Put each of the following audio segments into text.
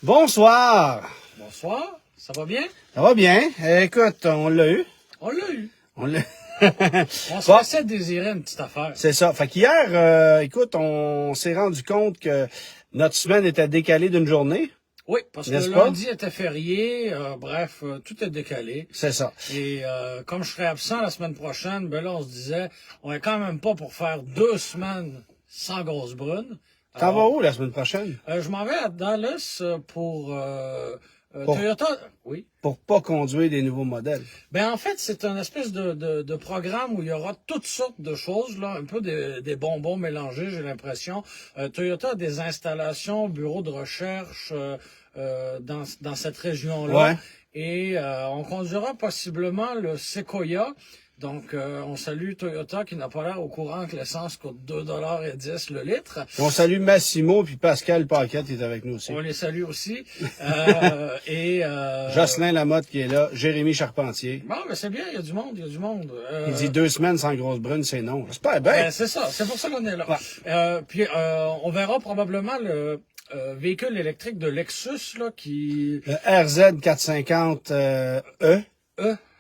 Bonsoir. Bonsoir, ça va bien? Ça va bien. Écoute, on l'a eu. On l'a eu. On l'a. On se laissait désirer une petite affaire. C'est ça. Fait qu'hier, écoute, on s'est rendu compte que notre semaine était décalée d'une journée. Oui, parce que N'est-ce pas? lundi était férié, bref, tout est décalé. C'est ça. Et comme je serai absent la semaine prochaine, ben là, on se disait, on est quand même pas pour faire 2 semaines sans grosse brune. T'en vas où la semaine prochaine? Je m'en vais à Dallas pour Toyota. Oui. Pour pas conduire des nouveaux modèles. Ben en fait, c'est un espèce de programme où il y aura toutes sortes de choses, là, un peu des bonbons mélangés, j'ai l'impression. Toyota a des installations, bureaux de recherche dans cette région-là. Ouais. Et on conduira possiblement le Sequoia. Donc, on salue Toyota qui n'a pas l'air au courant que l'essence coûte 2,10 $ le litre. On salue Massimo puis Pascal Paquette qui est avec nous aussi. On les salue aussi. Jocelyn Lamotte qui est là, Jérémy Charpentier. Bon, mais c'est bien, il y a du monde, il y a du monde. Il dit 2 semaines sans grosse brune, c'est non. J'espère bien. Ben, c'est ça, c'est pour ça qu'on est là. Ouais. Puis on verra probablement le véhicule électrique de Lexus là qui Le RZ 450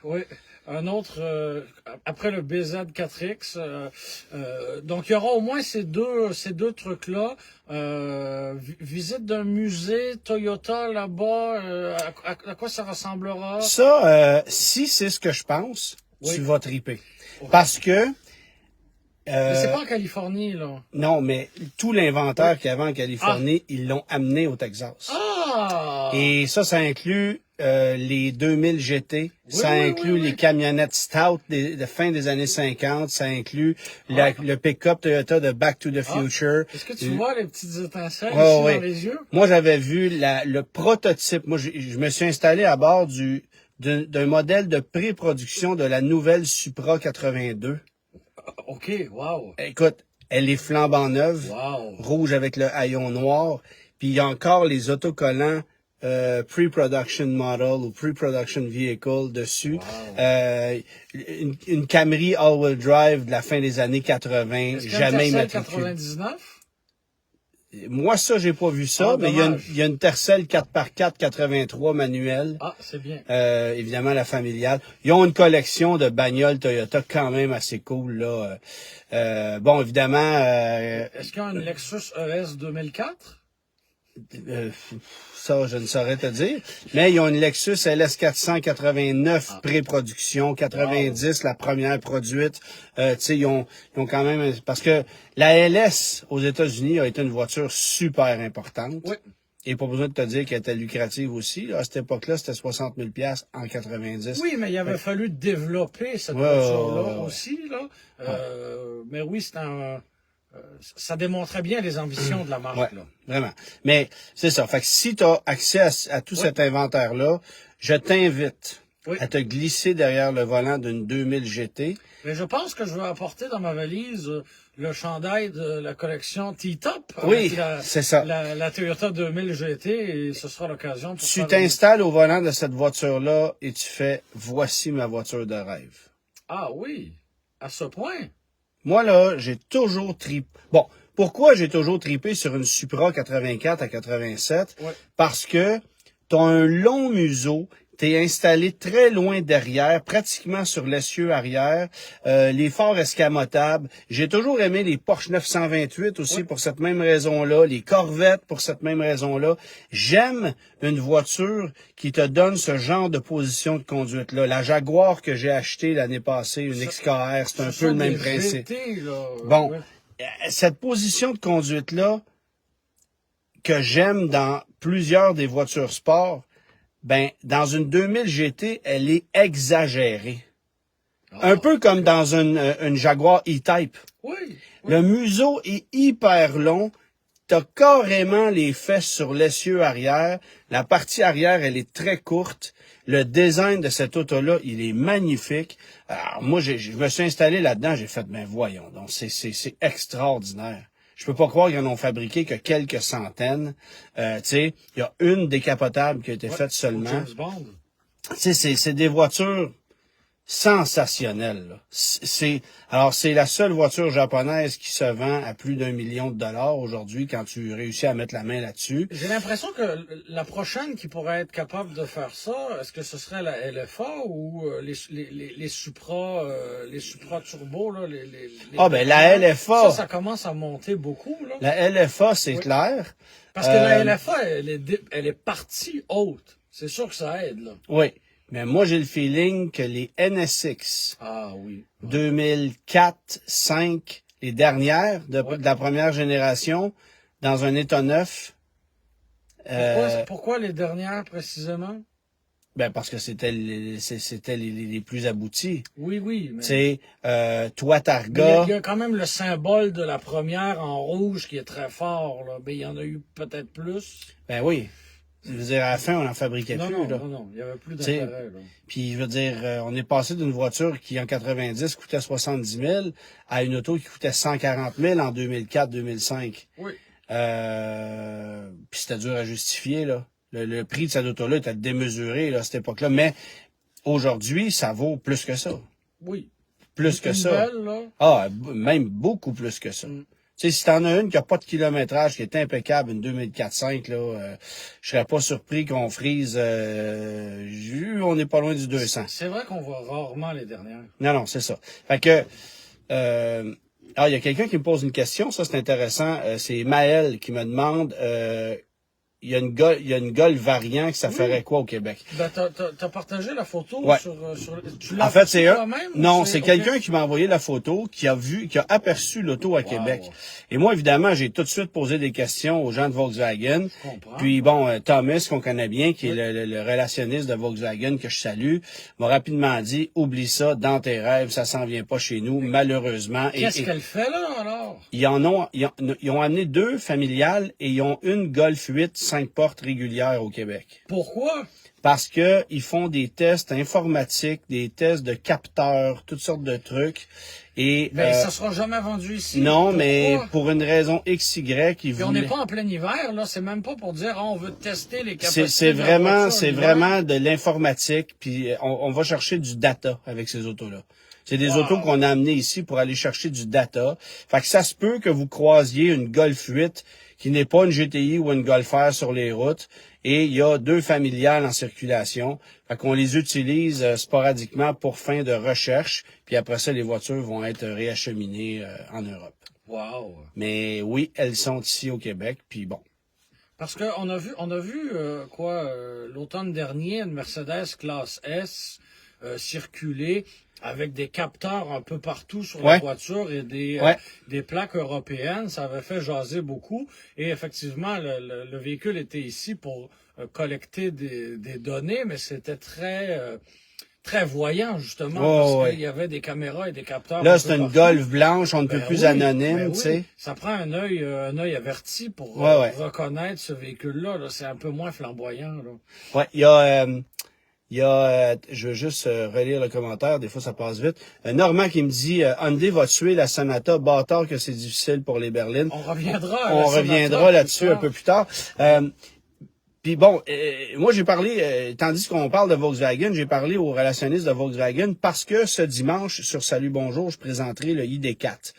oui, un autre après le BZ4X. Donc il y aura au moins ces deux trucs là. Visite d'un musée Toyota là-bas. À quoi ça ressemblera? Ça, si c'est ce que je pense, Oui. tu vas triper. Parce que Mais c'est pas en Californie là. non, mais tout l'inventaire qu'il y avait en Californie, ils l'ont amené au Texas. Ah! Et ça inclut les 2000 GT, ça oui, inclut oui. les camionnettes Stout de fin des années 50, ça inclut le pick-up Toyota de Back to the Future. Est-ce que tu vois les petites étincelles Ouais, ici ouais. dans les yeux? Moi, j'avais vu le prototype. Moi, je me suis installé à bord d'un modèle de pré-production de la nouvelle Supra 82. OK, wow. Écoute, elle est flambant neuve, Wow. rouge avec le haillon noir, puis il y a encore les autocollants pre-production model ou pre-production vehicle dessus. Wow. Une Camry all-wheel drive de la fin des années 80, Est-ce qu'il y a jamais une Tercel immatriculée. 99? Moi, ça, j'ai pas vu ça, Ah, mais dommage. il y a une Tercel 4x4 83 manuelle. Ah, c'est bien. Évidemment, la familiale. Ils ont une collection de bagnoles Toyota quand même assez cool, là. Bon, évidemment... Est-ce qu'il y a une Lexus ES 2004? Ça, je ne saurais te dire. Mais ils ont une Lexus LS 489 pré-production, 90, la première produite. Tu sais, ils ont quand même... Parce que la LS aux États-Unis a été une voiture super importante. Oui. Et pas besoin de te dire qu'elle était lucrative aussi. Là. À cette époque-là, c'était 60 000 $ en 90. Oui, mais il avait fallu développer cette Ouais, voiture-là ouais. aussi, là. Mais oui, ça démontrait bien les ambitions de la marque, Ouais, là. vraiment. Mais c'est ça. Fait que si tu as accès à tout cet inventaire-là, je t'invite à te glisser derrière le volant d'une 2000 GT. Mais je pense que je vais apporter dans ma valise le chandail de la collection T-Top. Oui, c'est ça. La Toyota 2000 GT, et ce sera l'occasion pour Tu t'installes au volant de cette voiture-là et tu fais « Voici ma voiture de rêve ». Ah oui, à ce point. Moi, là, j'ai toujours tripé. Bon, pourquoi j'ai toujours tripé sur une Supra 84 à 87? Ouais. Parce que tu as un long museau, tu es installé très loin derrière, pratiquement sur l'essieu arrière, les phares escamotables. J'ai toujours aimé les Porsche 928 aussi pour cette même raison-là, les Corvettes pour cette même raison-là. J'aime une voiture qui te donne ce genre de position de conduite-là. La Jaguar que j'ai achetée l'année passée, une XKR, c'est un peu le même principe. GT, là. Bon, Ouais. cette position de conduite-là que j'aime dans plusieurs des voitures sport, ben dans une 2000 GT, elle est exagérée. Un peu comme dans une Jaguar E-Type. Oui. Le museau est hyper long. T'as carrément les fesses sur l'essieu arrière. La partie arrière, elle est très courte. Le design de cette auto-là, il est magnifique. Alors, moi, je me suis installé là-dedans, j'ai fait, ben voyons, donc c'est extraordinaire. Je peux pas croire qu'ils en ont fabriqué que quelques centaines. Tu sais, il y a une décapotable qui a été faite seulement. James Bond. Tu sais, c'est des voitures sensationnel, là. C'est la seule voiture japonaise qui se vend à plus d'1 million de dollars aujourd'hui quand tu réussis à mettre la main là-dessus. J'ai l'impression que la prochaine qui pourrait être capable de faire ça, est-ce que ce serait la LFA ou les Supra turbo, là, La LFA. Ça commence à monter beaucoup, là. La LFA, c'est clair. Parce que la LFA, elle est partie haute. C'est sûr que ça aide, là. Oui. Mais moi, j'ai le feeling que les NSX Ah oui. 2004-5, les dernières de la première génération, dans un état neuf. Pourquoi les dernières précisément? Parce que c'était les plus aboutis. Oui, mais... Tu sais, toi, Targa... Il y a quand même le symbole de la première en rouge qui est très fort, là. Ben, il y en a eu peut-être plus. Ben oui. Je veux dire, à la fin, on n'en fabriquait plus, là. Non, il y avait plus d'intérêt, là. Puis, je veux dire, on est passé d'une voiture qui, en 90, coûtait 70 000 à une auto qui coûtait 140 000 en 2004-2005. Oui. Puis c'était dur à justifier, là. Le prix de cette auto-là était démesuré, là, à cette époque-là. Mais aujourd'hui, ça vaut plus que ça. Oui. Plus que ça. Belle, là. Ah, même beaucoup plus que ça. Tu sais, si t'en as une qui a pas de kilométrage, qui est impeccable, une 2004-5, là, je serais pas surpris qu'on frise, on n'est pas loin du 200. C'est vrai qu'on voit rarement les dernières. Non, c'est ça. Fait que, il y a quelqu'un qui me pose une question, ça c'est intéressant, c'est Maël qui me demande, il y a une Golf variant que ça ferait quoi au Québec? Ben, t'as partagé la photo sur tu l'as en fait, c'est toi-même? Non, c'est quelqu'un qui m'a envoyé la photo, qui a aperçu l'auto à Québec. Et moi, évidemment, j'ai tout de suite posé des questions aux gens de Volkswagen. Je comprends. Puis bon, Thomas, qu'on connaît bien, qui est le relationniste de Volkswagen, que je salue, m'a rapidement dit, oublie ça, dans tes rêves, ça s'en vient pas chez nous, malheureusement. Qu'est-ce qu'elle fait là, alors? Ils ont amené 2 familiales et ils ont une Golf 8 5 portes régulières au Québec. Pourquoi? Parce que ils font des tests informatiques, des tests de capteurs, toutes sortes de trucs. Et ça sera jamais vendu ici. Non, Pourquoi? mais pour une raison XY, ils voulaient... on n'est pas en plein hiver, là. C'est même pas pour dire, on veut tester les capacités. C'est vraiment de l'informatique. Puis on va chercher du data avec ces autos-là. C'est des autos qu'on a amenées ici pour aller chercher du data. Fait que ça se peut que vous croisiez une Golf 8 qui n'est pas une GTI ou une Golf R sur les routes. Et il y a 2 familiales en circulation. Fait qu'on les utilise sporadiquement pour fin de recherche. Puis après ça, les voitures vont être réacheminées en Europe. Wow. Mais oui, elles sont ici au Québec. Puis bon. Parce que on a vu l'automne dernier, une Mercedes classe S circuler avec des capteurs un peu partout sur la voiture et des plaques européennes. Ça avait fait jaser beaucoup. Et effectivement, le véhicule était ici pour collecter des données, mais c'était très voyant, justement, parce qu'il y avait des caméras et des capteurs. Là, c'est une Golf blanche, on ne peut plus anonyme, tu sais. Ça prend un œil averti pour reconnaître ce véhicule-là. Là. C'est un peu moins flamboyant. Là. Ouais, je veux juste relire le commentaire, des fois ça passe vite. Normand qui me dit Hyundai va tuer la Sonata, bâtard que c'est difficile pour les berlines. On reviendra là-dessus un peu plus tard. Puis bon, moi j'ai parlé, tandis qu'on parle de Volkswagen, j'ai parlé aux relationnistes de Volkswagen parce que ce dimanche, sur Salut Bonjour, je présenterai le ID4.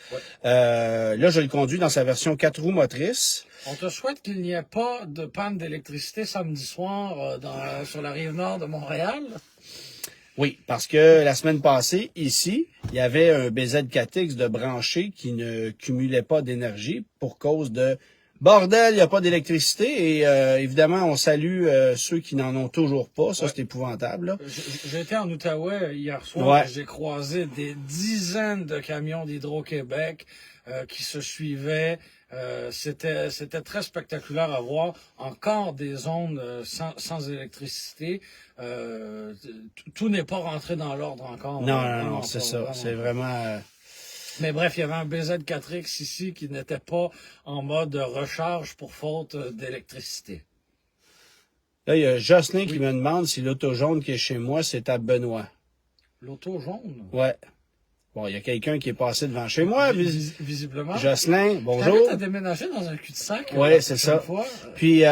Là, je le conduis dans sa version 4 roues motrices. On te souhaite qu'il n'y ait pas de panne d'électricité samedi soir sur la rive nord de Montréal. Oui, parce que la semaine passée, ici, il y avait un BZ4X de branché qui ne cumulait pas d'énergie pour cause de bordel, il n'y a pas d'électricité. Et évidemment, on salue ceux qui n'en ont toujours pas. Ça, c'est épouvantable. Là. J'étais en Outaouais hier soir et j'ai croisé des dizaines de camions d'Hydro-Québec qui se suivaient. C'était très spectaculaire à voir. Encore des zones sans électricité. Tout n'est pas rentré dans l'ordre encore. Non, c'est ça. C'est vraiment... Mais bref, il y avait un BZ4X ici qui n'était pas en mode recharge pour faute d'électricité. Là, il y a Jocelyn qui me demande si l'auto jaune qui est chez moi, c'est à Benoît. L'auto jaune? Ouais. Bon, il y a quelqu'un qui est passé devant chez moi. Visiblement. Jocelyn, bonjour. Tu as déménagé dans un cul-de-sac. Oui, c'est ça. Puis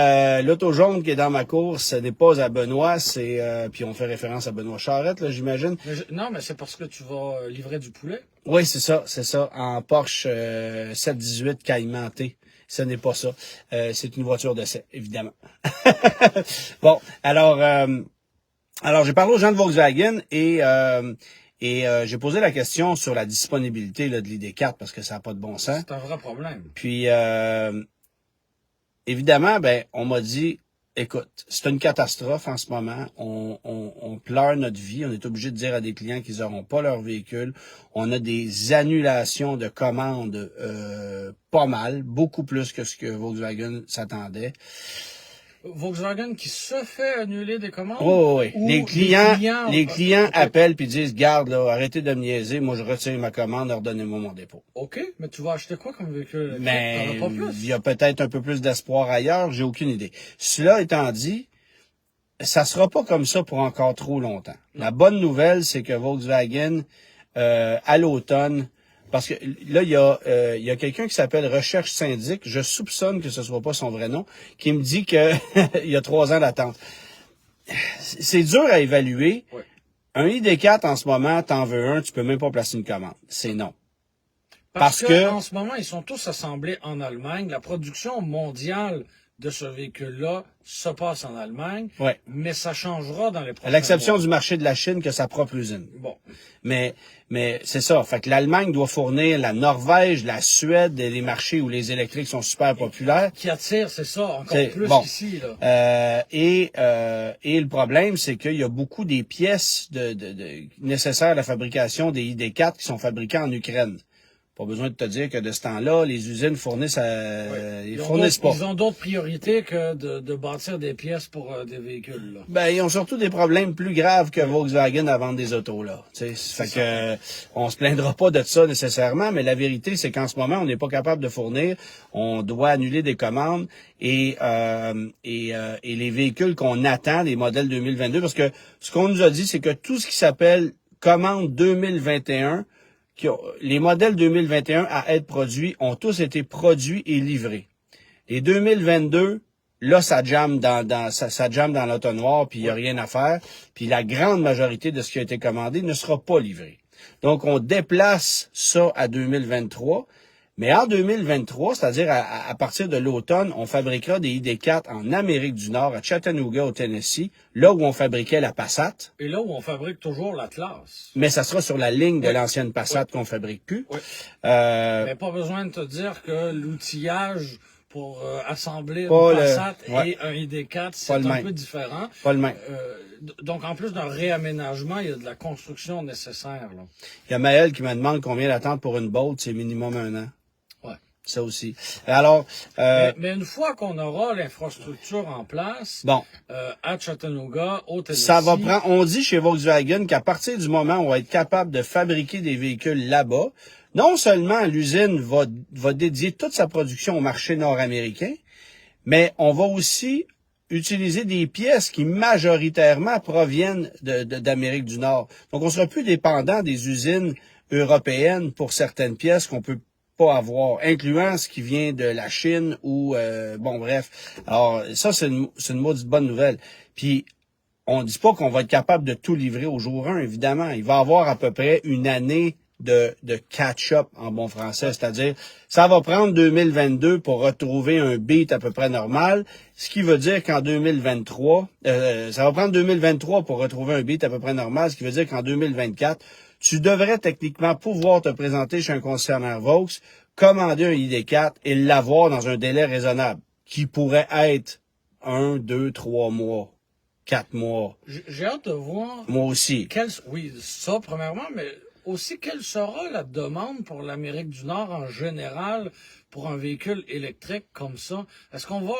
l'auto jaune qui est dans ma course, ce n'est pas à Benoît, c'est puis on fait référence à Benoît Charette, là, j'imagine. Non, mais c'est parce que tu vas livrer du poulet. Oui, c'est ça, en Porsche 718 Cayman T. Ce n'est pas ça. C'est une voiture d'essai, évidemment. Bon, alors j'ai parlé aux gens de Volkswagen et j'ai posé la question sur la disponibilité là, de l'ID4 parce que ça n'a pas de bon sens. C'est un vrai problème. Puis, évidemment, on m'a dit, écoute, c'est une catastrophe en ce moment. On pleure notre vie. On est obligé de dire à des clients qu'ils n'auront pas leur véhicule. On a des annulations de commandes pas mal, beaucoup plus que ce que Volkswagen s'attendait. Volkswagen qui se fait annuler des commandes? Oui. Les clients appellent puis disent, garde, là, arrêtez de me niaiser, moi je retire ma commande, redonnez-moi mon dépôt. OK, mais tu vas acheter quoi comme véhicule? Mais il y a peut-être un peu plus d'espoir ailleurs, j'ai aucune idée. Cela étant dit, ça sera pas comme ça pour encore trop longtemps. La bonne nouvelle, c'est que Volkswagen, à l'automne, parce que là, il y a quelqu'un qui s'appelle Recherche Syndic, je soupçonne que ce soit pas son vrai nom, qui me dit que il y a 3 ans d'attente. C'est dur à évaluer. Oui. Un ID4 en ce moment, t'en veux un, tu peux même pas placer une commande. C'est non. Parce que en ce moment, ils sont tous assemblés en Allemagne. La production mondiale de ce véhicule-là se passe en Allemagne, mais ça changera dans les prochains mois. À l'exception du marché de la Chine, que sa propre usine. Bon. Mais c'est ça. Fait que l'Allemagne doit fournir la Norvège, la Suède, les marchés où les électriques sont super populaires. Qui attirent, c'est ça, encore plus qu'ici, là. Et le problème, c'est qu'il y a beaucoup des pièces nécessaires à la fabrication des ID4 qui sont fabriquées en Ukraine. Pas besoin de te dire que de ce temps-là, les usines fournissent ils fournissent pas. Ils ont d'autres priorités que de bâtir des pièces pour des véhicules, là. Ils ont surtout des problèmes plus graves que Volkswagen à vendre des autos, là. Fait que, on se plaindra pas de ça nécessairement, mais la vérité, c'est qu'en ce moment, on n'est pas capable de fournir. On doit annuler des commandes et les véhicules qu'on attend, les modèles 2022, parce que ce qu'on nous a dit, c'est que tout ce qui s'appelle commande 2021, les modèles 2021 à être produits ont tous été produits et livrés. Les 2022, là, ça jamme dans l'automnoir, puis il n'y a rien à faire. Puis la grande majorité de ce qui a été commandé ne sera pas livré. Donc, on déplace ça à 2023. Mais en 2023, c'est-à-dire à partir de l'automne, on fabriquera des ID4 en Amérique du Nord, à Chattanooga, au Tennessee, là où on fabriquait la Passat. Et là où on fabrique toujours l'Atlas. Mais ça sera sur la ligne de l'ancienne Passat qu'on fabrique plus. Oui. Mais pas besoin de te dire que l'outillage pour assembler une Passat et un ID4, c'est un peu différent. Pas le même. Donc, en plus d'un réaménagement, il y a de la construction nécessaire, là. Il y a Maël qui me demande combien d'attente pour une Bolt, c'est minimum 1 an. Ouais. Ça aussi. Alors, mais une fois qu'on aura l'infrastructure en place, à Chattanooga, au Tennessee, ça va prendre. On dit chez Volkswagen qu'à partir du moment où on va être capable de fabriquer des véhicules là-bas, non seulement l'usine va dédier toute sa production au marché nord-américain, mais on va aussi utiliser des pièces qui majoritairement proviennent d'Amérique du Nord. Donc, on sera plus dépendant des usines européennes pour certaines pièces qu'on peut pas avoir, incluant ce qui vient de la Chine ou bref. Alors, ça, c'est une maudite bonne nouvelle. Puis, on dit pas qu'on va être capable de tout livrer au jour 1, évidemment. Il va y avoir à peu près une année de catch-up en bon français, c'est-à-dire ça va prendre 2022 pour retrouver un beat à peu près normal, ce qui veut dire qu'en 2023, ça va prendre 2023 pour retrouver un beat à peu près normal, ce qui veut dire qu'en 2024, tu devrais techniquement pouvoir te présenter chez un concessionnaire Vaux, commander un ID4 et l'avoir dans un délai raisonnable, qui pourrait être 1, 2, 3 mois, 4 mois. J'ai hâte de voir. Moi aussi. Oui, ça premièrement, mais aussi quelle sera la demande pour l'Amérique du Nord en général pour un véhicule électrique comme ça? Est-ce qu'on va,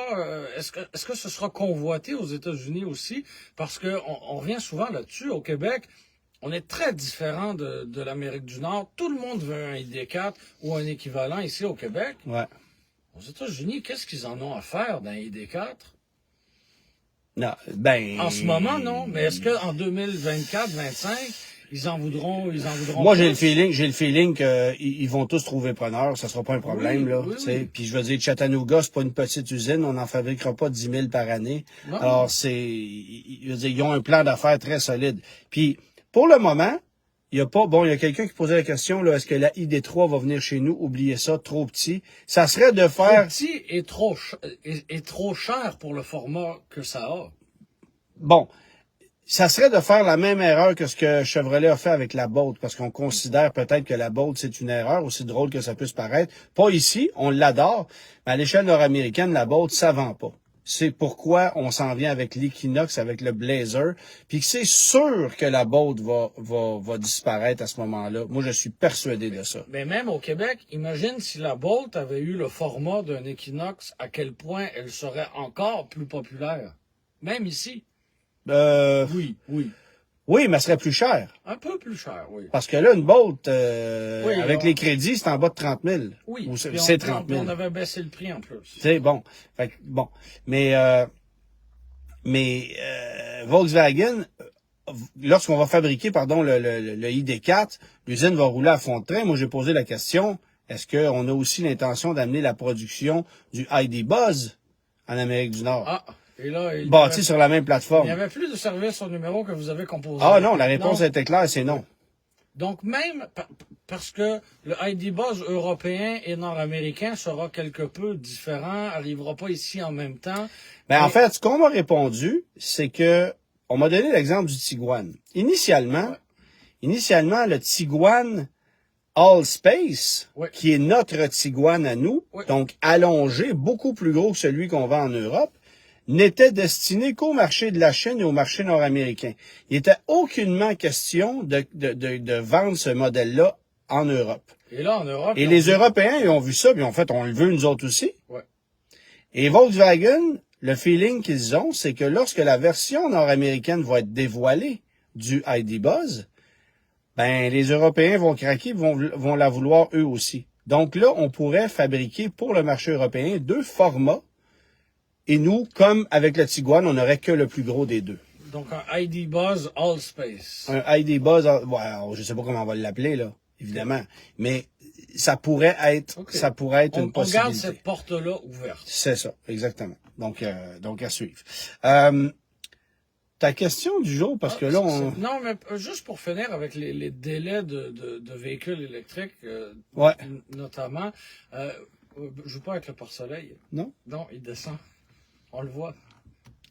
est-ce que ce sera convoité aux États-Unis aussi? Parce que on revient souvent là-dessus au Québec. On est très différent de l'Amérique du Nord. Tout le monde veut un ID4 ou un équivalent ici au Québec. Ouais. Aux États-Unis, qu'est-ce qu'ils en ont à faire d'un ID4? Non, en ce moment, non. Mais est-ce qu'en 2024-25, ils en voudront Moi, plus. j'ai le feeling qu'ils vont tous trouver preneur. Ça sera pas un problème, Oui, là. oui, Tu sais. oui. Puis je veux dire, Chattanooga, c'est pas une petite usine. On n'en fabriquera pas 10 000 par année. Non. Alors, je veux dire, ils ont un plan d'affaires très solide. Puis, pour le moment, il y a quelqu'un qui posait la question, là, est-ce que la ID3 va venir chez nous? Oubliez ça, trop petit. Ça serait de Trop faire, petit et trop cher pour le format que ça a. bon, ça serait de faire la même erreur que ce que Chevrolet a fait avec la Bolt, parce qu'on considère peut-être que la Bolt, c'est une erreur, aussi drôle que ça puisse paraître. Pas ici, on l'adore, mais à l'échelle nord-américaine, la Bolt, ça vend pas. C'est pourquoi on s'en vient avec l'Equinox, avec le Blazer, puis que c'est sûr que la Bolt va disparaître à ce moment-là. Moi, je suis persuadé de ça. Mais même au Québec, imagine si la Bolt avait eu le format d'un Equinox, à quel point elle serait encore plus populaire. Même ici. Oui. Oui, mais elle serait plus cher. Un peu plus cher, oui. Parce que là, une Bolt, Oui, avec les crédits, c'est en bas de 30 000. Oui. Ou Puis c'est 30 000. on avait baissé le prix en plus. C'est bon. Fait que, bon. Mais Volkswagen, lorsqu'on va fabriquer, le ID4, l'usine va rouler à fond de train. Moi, j'ai posé la question, est-ce qu'on a aussi l'intention d'amener la production du ID Buzz en Amérique du Nord? Ah, et là, Bâti sur la même il plateforme. n'y avait plus de service au numéro que vous avez composé. Ah non, la réponse Non. était claire, c'est non. Donc même parce que le ID Buzz européen et nord-américain sera quelque peu différent, arrivera pas ici en même temps. Ben, en Mais- fait, ce qu'on m'a répondu, c'est que on m'a donné l'exemple du Tiguan. Initialement, le Tiguan All Space, Ouais. qui est notre Tiguan à nous, Ouais. donc allongé, beaucoup plus gros que celui qu'on vend en Europe, n'était destiné qu'au marché de la Chine et au marché nord-américain. Il était aucunement question de vendre ce modèle-là en Europe. Et là, en Europe... Et ils les ont- Européens, ils ont vu ça, puis en fait, on le veut nous autres aussi. Ouais. Et Volkswagen, le feeling qu'ils ont, c'est que lorsque la version nord-américaine va être dévoilée du ID Buzz, ben les Européens vont craquer, vont la vouloir eux aussi. Donc là, on pourrait fabriquer pour le marché européen 2 formats. Et nous, comme avec le Tiguan, on n'aurait que le plus gros des 2. Donc un ID Buzz All Space. Un ID Buzz, je sais pas comment on va l'appeler là, évidemment, mais ça pourrait être, Ok. une On possibilité. garde cette porte-là ouverte. C'est ça, exactement. Donc à suivre. Ta question du jour, parce que là, Non, mais juste pour finir avec les délais de véhicules électriques, Ouais. notamment, je joue pas avec le pare-soleil. Non? Non, il descend. On le voit.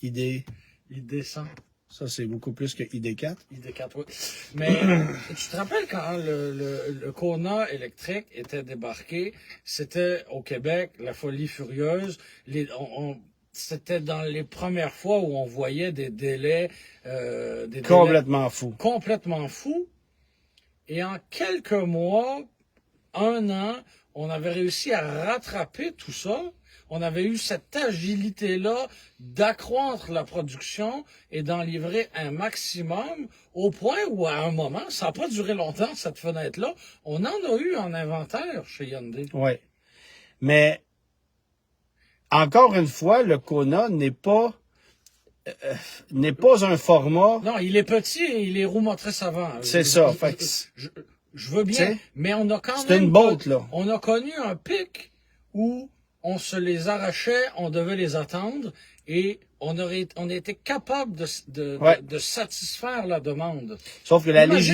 ID, Il descend. ça c'est beaucoup plus que ID4. ID4, oui. Mais tu te rappelles quand le Kona électrique était débarqué, c'était au Québec, la folie furieuse. C'était dans les premières fois où on voyait des délais, Complètement fou. complètement fous. Et en quelques mois, 1 an, on avait réussi à rattraper tout ça. On avait eu cette agilité-là d'accroître la production et d'en livrer un maximum au point où, à un moment, ça n'a pas duré longtemps, cette fenêtre-là, on en a eu en inventaire chez Hyundai. Oui. Mais, encore une fois, le Kona n'est pas un format. Non, il est petit et il est roue motrice avant. C'est ça. Fait que Je veux bien, T'sais, mais on a quand c'est même... une botte, là. On a connu un pic où on se les arrachait, on devait les attendre et on était capable de satisfaire la demande. Sauf que la Imagine-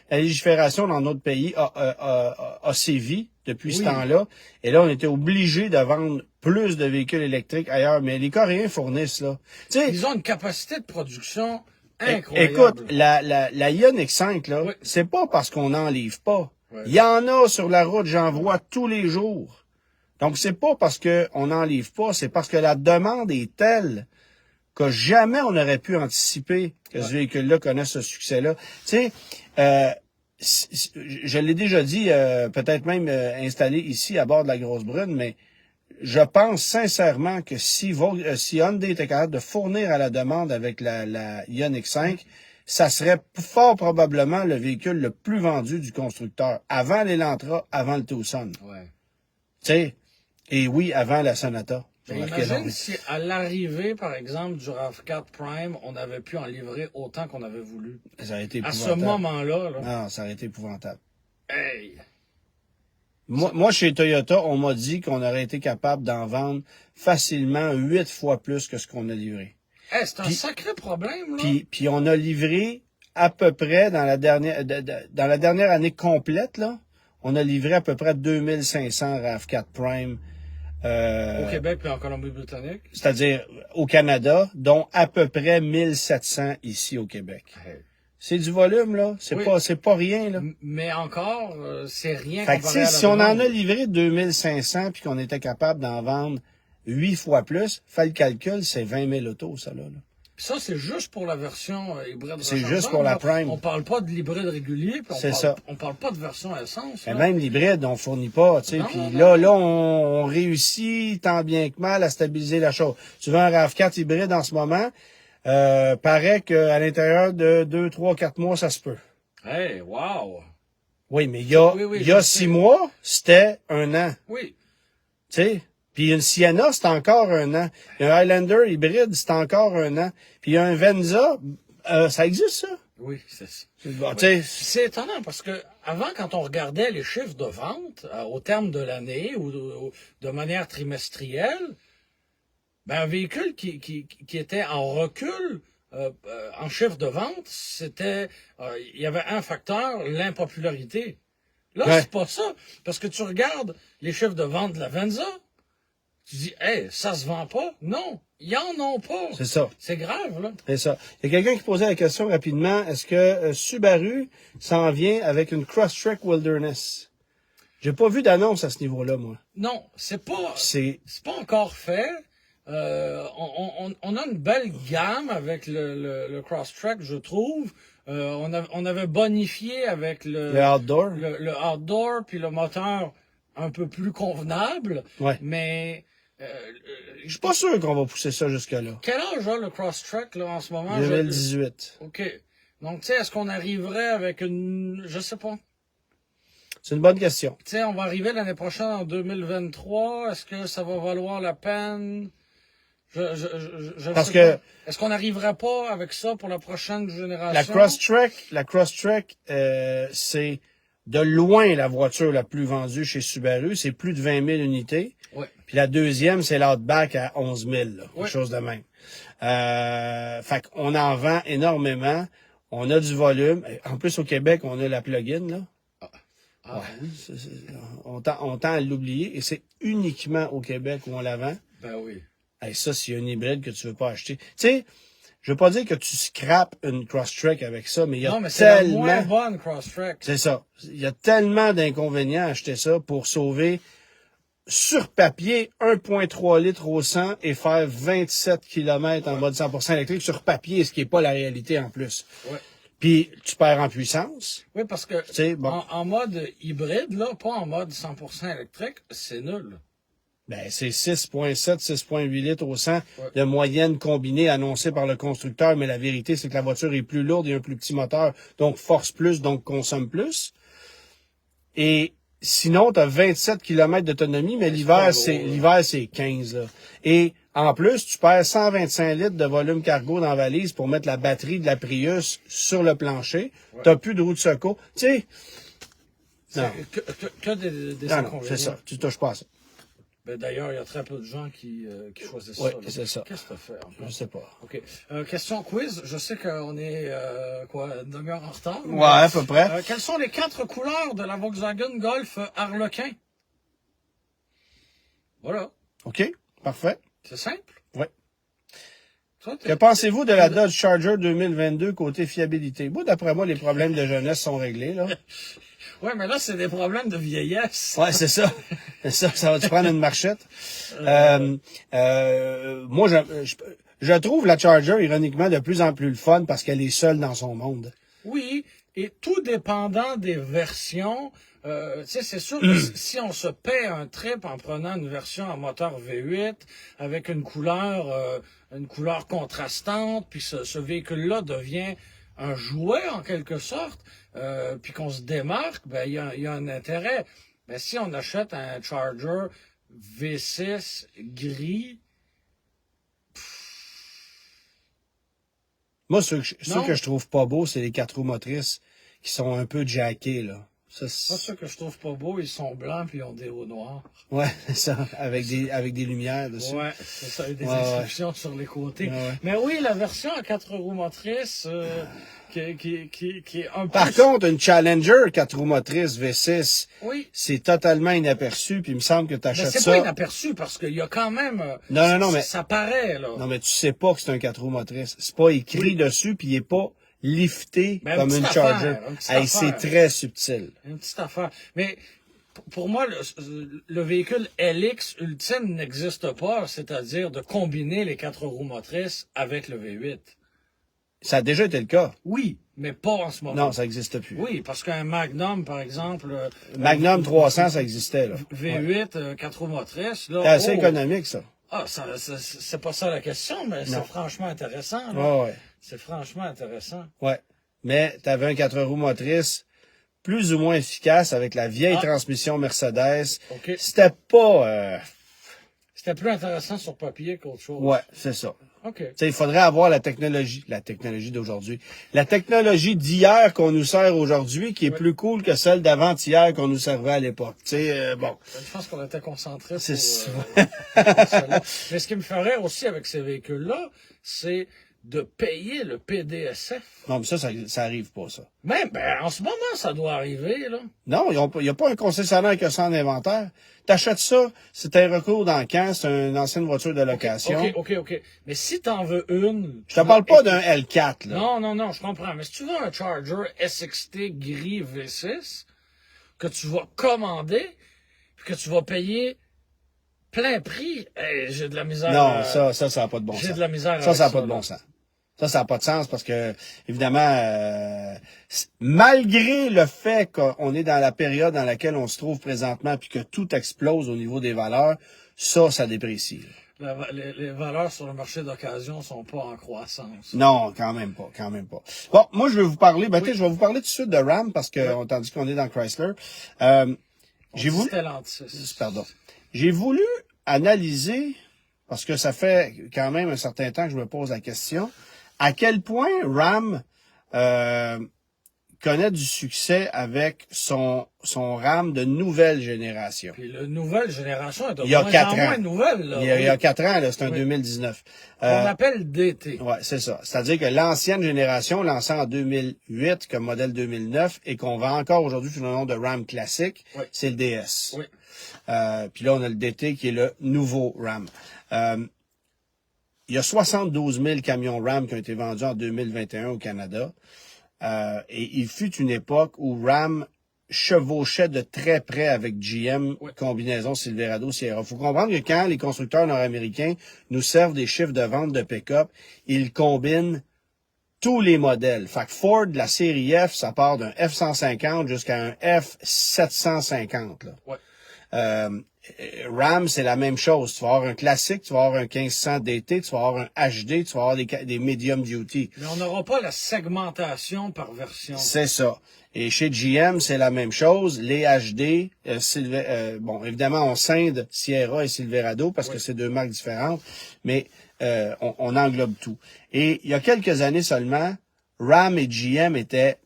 législation dans notre pays a sévi depuis ce Oui. temps-là. Et là, on était obligé de vendre plus de véhicules électriques ailleurs. Mais les Coréens fournissent, là. Tu sais, Ils ont une capacité de production incroyable. écoute, la Ioniq 5, là, Oui. c'est pas parce qu'on n'en livre pas. Ouais. Il y en a sur la route, j'en vois tous les jours. Donc, c'est pas parce qu'on n'en livre pas, c'est parce que la demande est telle que jamais on aurait pu anticiper que ce véhicule-là connaisse ce succès-là. Tu sais, je l'ai déjà dit, peut-être même installé ici à bord de la Grosse Brune, mais je pense sincèrement que si Hyundai était capable de fournir à la demande avec la Ioniq 5, ça serait fort probablement le véhicule le plus vendu du constructeur, avant l'Elantra, avant le Tucson. Ouais. Tu sais, et oui, avant la Sonata. J'ai Mais marqué imagine long. si à l'arrivée, par exemple, du RAV4 Prime, on avait pu en livrer autant qu'on avait voulu. Ça aurait été À ce épouvantable. moment-là, là, Non, ça aurait été épouvantable. hey! Moi, chez Toyota, on m'a dit qu'on aurait été capable d'en vendre facilement 8 fois plus que ce qu'on a livré. Hey, c'est un Puis- sacré problème, là. Puis on a livré à peu près dans la dernière dans la dernière année complète, là, on a livré à peu près 2500 RAV4 Prime. Au Québec puis en Colombie-Britannique. C'est-à-dire au Canada, dont à peu près 1700 ici au Québec. Hey. C'est du volume, là. Oui. C'est pas rien, là. Mais encore, c'est rien Fait que, tu comparé sais, à la si on en demande. a livré 2500 puis qu'on était capable d'en vendre 8 fois plus, fais le calcul, c'est 20 000 autos, ça, là. Puis ça, c'est juste pour la version hybride. C'est rechargeable, juste pour la là. Prime. On parle pas de l'hybride régulier, puis C'est ça. on parle pas de version essence. Mais là. même l'hybride, on fournit pas, tu sais. Non, Puis non, là, on réussit tant bien que mal à stabiliser la chose. Tu veux un RAV4 hybride en ce moment, paraît qu'à l'intérieur de 2, 3, 4 mois, ça se peut. Hey, wow! Oui, mais Oui, il y a je 6 sais. mois, c'était 1 an. Oui. Tu sais? Puis une Sienna, c'est encore 1 an. Un Highlander hybride, c'est encore 1 an. Puis un Venza, ça existe, ça? Oui, c'est ça. Bon, tu sais, C'est étonnant parce que avant, quand on regardait les chiffres de vente au terme de l'année ou de manière trimestrielle, ben un véhicule qui était en recul en chiffre de vente, c'était il y avait un facteur, l'impopularité. Là, Ouais. c'est pas ça. Parce que tu regardes les chiffres de vente de la Venza, tu dis, hey, ça se vend pas. Non, ils en ont pas. c'est ça. C'est grave, là. C'est ça. Il y a quelqu'un qui posait la question rapidement. Est-ce que Subaru s'en vient avec une Crosstrek Wilderness? J'ai pas vu d'annonce à ce niveau-là, moi. Non, c'est pas C'est encore fait. On a une belle gamme avec le Crosstrek, je trouve. On avait bonifié avec le outdoor. le outdoor puis le moteur un peu plus convenable. Ouais. Mais Je suis pas sûr qu'on va pousser ça jusque-là. quel âge a le Crosstrek là en ce moment? 2018. OK. Donc, tu sais, est-ce qu'on arriverait avec une... Je sais pas. C'est une bonne question. Tu sais, on va arriver l'année prochaine en 2023. Est-ce que ça va valoir la peine? Je le Parce sais que- pas. Est-ce qu'on n'arriverait pas avec ça pour la prochaine génération? La Crosstrek, c'est de loin la voiture la plus vendue chez Subaru. C'est plus de 20 000 unités. Oui. Puis la deuxième, c'est l'Outback à 11 000, là, quelque Oui. chose de même. Fait qu'on en vend énormément. On a du volume. En plus, au Québec, on a la plug-in, là. Ah, oui. On tend à l'oublier. Et c'est uniquement au Québec où on la vend. Ben oui. Hey, ça, c'est un hybride que tu veux pas acheter. Tu sais, je veux pas dire que tu scrapes une Crosstrek avec ça, mais il y a Non, mais c'est la tellement... moins bonne Crosstrek. C'est ça. Il y a tellement d'inconvénients à acheter ça pour sauver sur papier 1,3 litres au 100 et faire 27 km en mode 100% électrique sur papier, ce qui est pas la réalité en plus. Ouais. Puis tu perds en puissance. Oui, parce que Tu sais, bon, en mode hybride, là, pas en mode 100% électrique, c'est nul. ben c'est 6,7, 6,8 litres au 100 Ouais. de moyenne combinée annoncée par le constructeur, mais la vérité, c'est que la voiture est plus lourde et un plus petit moteur, donc force plus, donc consomme plus. Et sinon, tu as 27 km d'autonomie, mais c'est pas l'hiver, c'est 15. Là. Et en plus, tu perds 125 litres de volume cargo dans la valise pour mettre la batterie de la Prius sur le plancher. Ouais. Tu n'as plus de roue de secours. Tu sais, non. Que des Non, inconvénients. c'est ça. Tu touches pas à ça. Ben, d'ailleurs, il y a très peu de gens qui choisissent Ouais, ça. là. c'est ça. Qu'est-ce que tu fais? Je sais pas. OK. Question quiz. Je sais qu'on est, une demi-heure en retard. Ouais, à peu près. Quelles sont les 4 couleurs de la Volkswagen Golf Harlequin? Voilà. OK, parfait. C'est simple. Ouais. Toi, Que pensez-vous de la Dodge Charger 2022 côté fiabilité? Moi, d'après moi, les problèmes de jeunesse sont réglés, là. Ouais, mais là, c'est des problèmes de vieillesse. Ouais, c'est ça. C'est ça, ça va te prendre une marchette. Moi, je trouve la Charger, ironiquement, de plus en plus le fun parce qu'elle est seule dans son monde. Oui, et tout dépendant des versions, tu sais, c'est sûr que si on se paie un trip en prenant une version à moteur V8 avec une couleur contrastante, puis ce véhicule-là devient un jouet en quelque sorte, puis qu'on se démarque, ben il y a un intérêt. Mais si on achète un Charger V6 gris. Moi, ceux que je trouve pas beaux, c'est les 4 roues motrices qui sont un peu jackés, là. Pas ceux que je trouve pas beaux, ils sont blancs puis ils ont des roues noires. Ouais, c'est ça, avec des lumières dessus. Ouais, c'est ça, avec des inscriptions sur les côtés. Ouais. Mais oui, la version à 4 roues motrices, qui est un peu... Par contre, une Challenger 4 roues motrices V6, oui. c'est totalement inaperçu, puis il me semble que tu achètes ça. C'est pas inaperçu parce qu'il y a quand même... Non, mais... Ça paraît, là. Non, mais tu sais pas que c'est un 4 roues motrices. C'est pas écrit dessus, puis il est pas lifté comme une Charger. Hey, c'est très subtil. Une petite affaire. Mais pour moi, le véhicule LX ultime n'existe pas, c'est-à-dire de combiner les 4 roues motrices avec le V8. Ça a déjà été le cas. Oui, mais pas en ce moment. Non, ça n'existe plus. Oui, parce qu'un Magnum, par exemple... Magnum 300, ça existait, là. V8, 4 roues motrices, là... C'est assez économique, ça. Ah, c'est pas ça la question, mais c'est franchement intéressant, là. Ouais. C'est franchement intéressant. Ouais. Mais tu avais un 4 roues motrices plus ou moins efficace avec la vieille transmission Mercedes. Okay. C'était pas... C'était plus intéressant sur papier qu'autre chose. Ouais, c'est ça. OK. Il faudrait avoir la technologie d'aujourd'hui. La technologie d'hier qu'on nous sert aujourd'hui, qui est plus cool que celle d'avant-hier qu'on nous servait à l'époque. Bon. Je pense qu'on était concentrés C'est sur cela. Mais ce qui me ferait aussi avec ces véhicules-là, c'est de payer le PDSF. Non, mais ça arrive pas, ça. Même, en ce moment, ça doit arriver, là. Non, il n'y a pas un concessionnaire qui a ça en inventaire. T'achètes ça, c'est un recours dans le camp, c'est une ancienne voiture de location. OK. Mais si t'en veux une... Je te parle pas d'un L4, là. Non, je comprends. Mais si tu veux un Charger SXT gris V6, que tu vas commander, puis que tu vas payer plein prix, j'ai de la misère. Non, ça n'a pas de bon sens. J'ai de la misère ça n'a pas de bon sens. Ça n'a pas de sens parce que, évidemment, malgré le fait qu'on est dans la période dans laquelle on se trouve présentement puis que tout explose au niveau des valeurs, ça déprécie. Les valeurs sur le marché d'occasion sont pas en croissance. Non, quand même pas. Bon, moi, je vais vous parler, je vais vous parler tout de suite de Ram parce que, tandis qu'on est dans Chrysler. J'ai voulu analyser, parce que ça fait quand même un certain temps que je me pose la question, à quel point Ram connaît du succès avec son RAM de nouvelle génération. Puis la nouvelle génération est de moins en moins nouvelle. Là. Il y a 4 ans, là, c'est un 2019. On appelle DT. Ouais, c'est ça. C'est-à-dire que l'ancienne génération, lancée en 2008 comme modèle 2009 et qu'on vend encore aujourd'hui sous le nom de Ram classique, c'est le DS. Oui. Puis là, on a le DT qui est le nouveau Ram. Il y a 72 000 camions Ram qui ont été vendus en 2021 au Canada. Et il fut une époque où Ram chevauchait de très près avec GM, combinaison Silverado Sierra. Il faut comprendre que quand les constructeurs nord-américains nous servent des chiffres de vente de pick-up, ils combinent tous les modèles. Fait que Ford, la série F, ça part d'un F-150 jusqu'à un F-750. Là. Ram, c'est la même chose. Tu vas avoir un classique, tu vas avoir un 1500 DT, tu vas avoir un HD, tu vas avoir des medium duty. Mais on n'aura pas la segmentation par version. C'est ça. Et chez GM, c'est la même chose. Les HD, bon, évidemment, on scinde Sierra et Silverado parce que c'est deux marques différentes, mais on englobe tout. Et il y a quelques années seulement, Ram et GM étaient...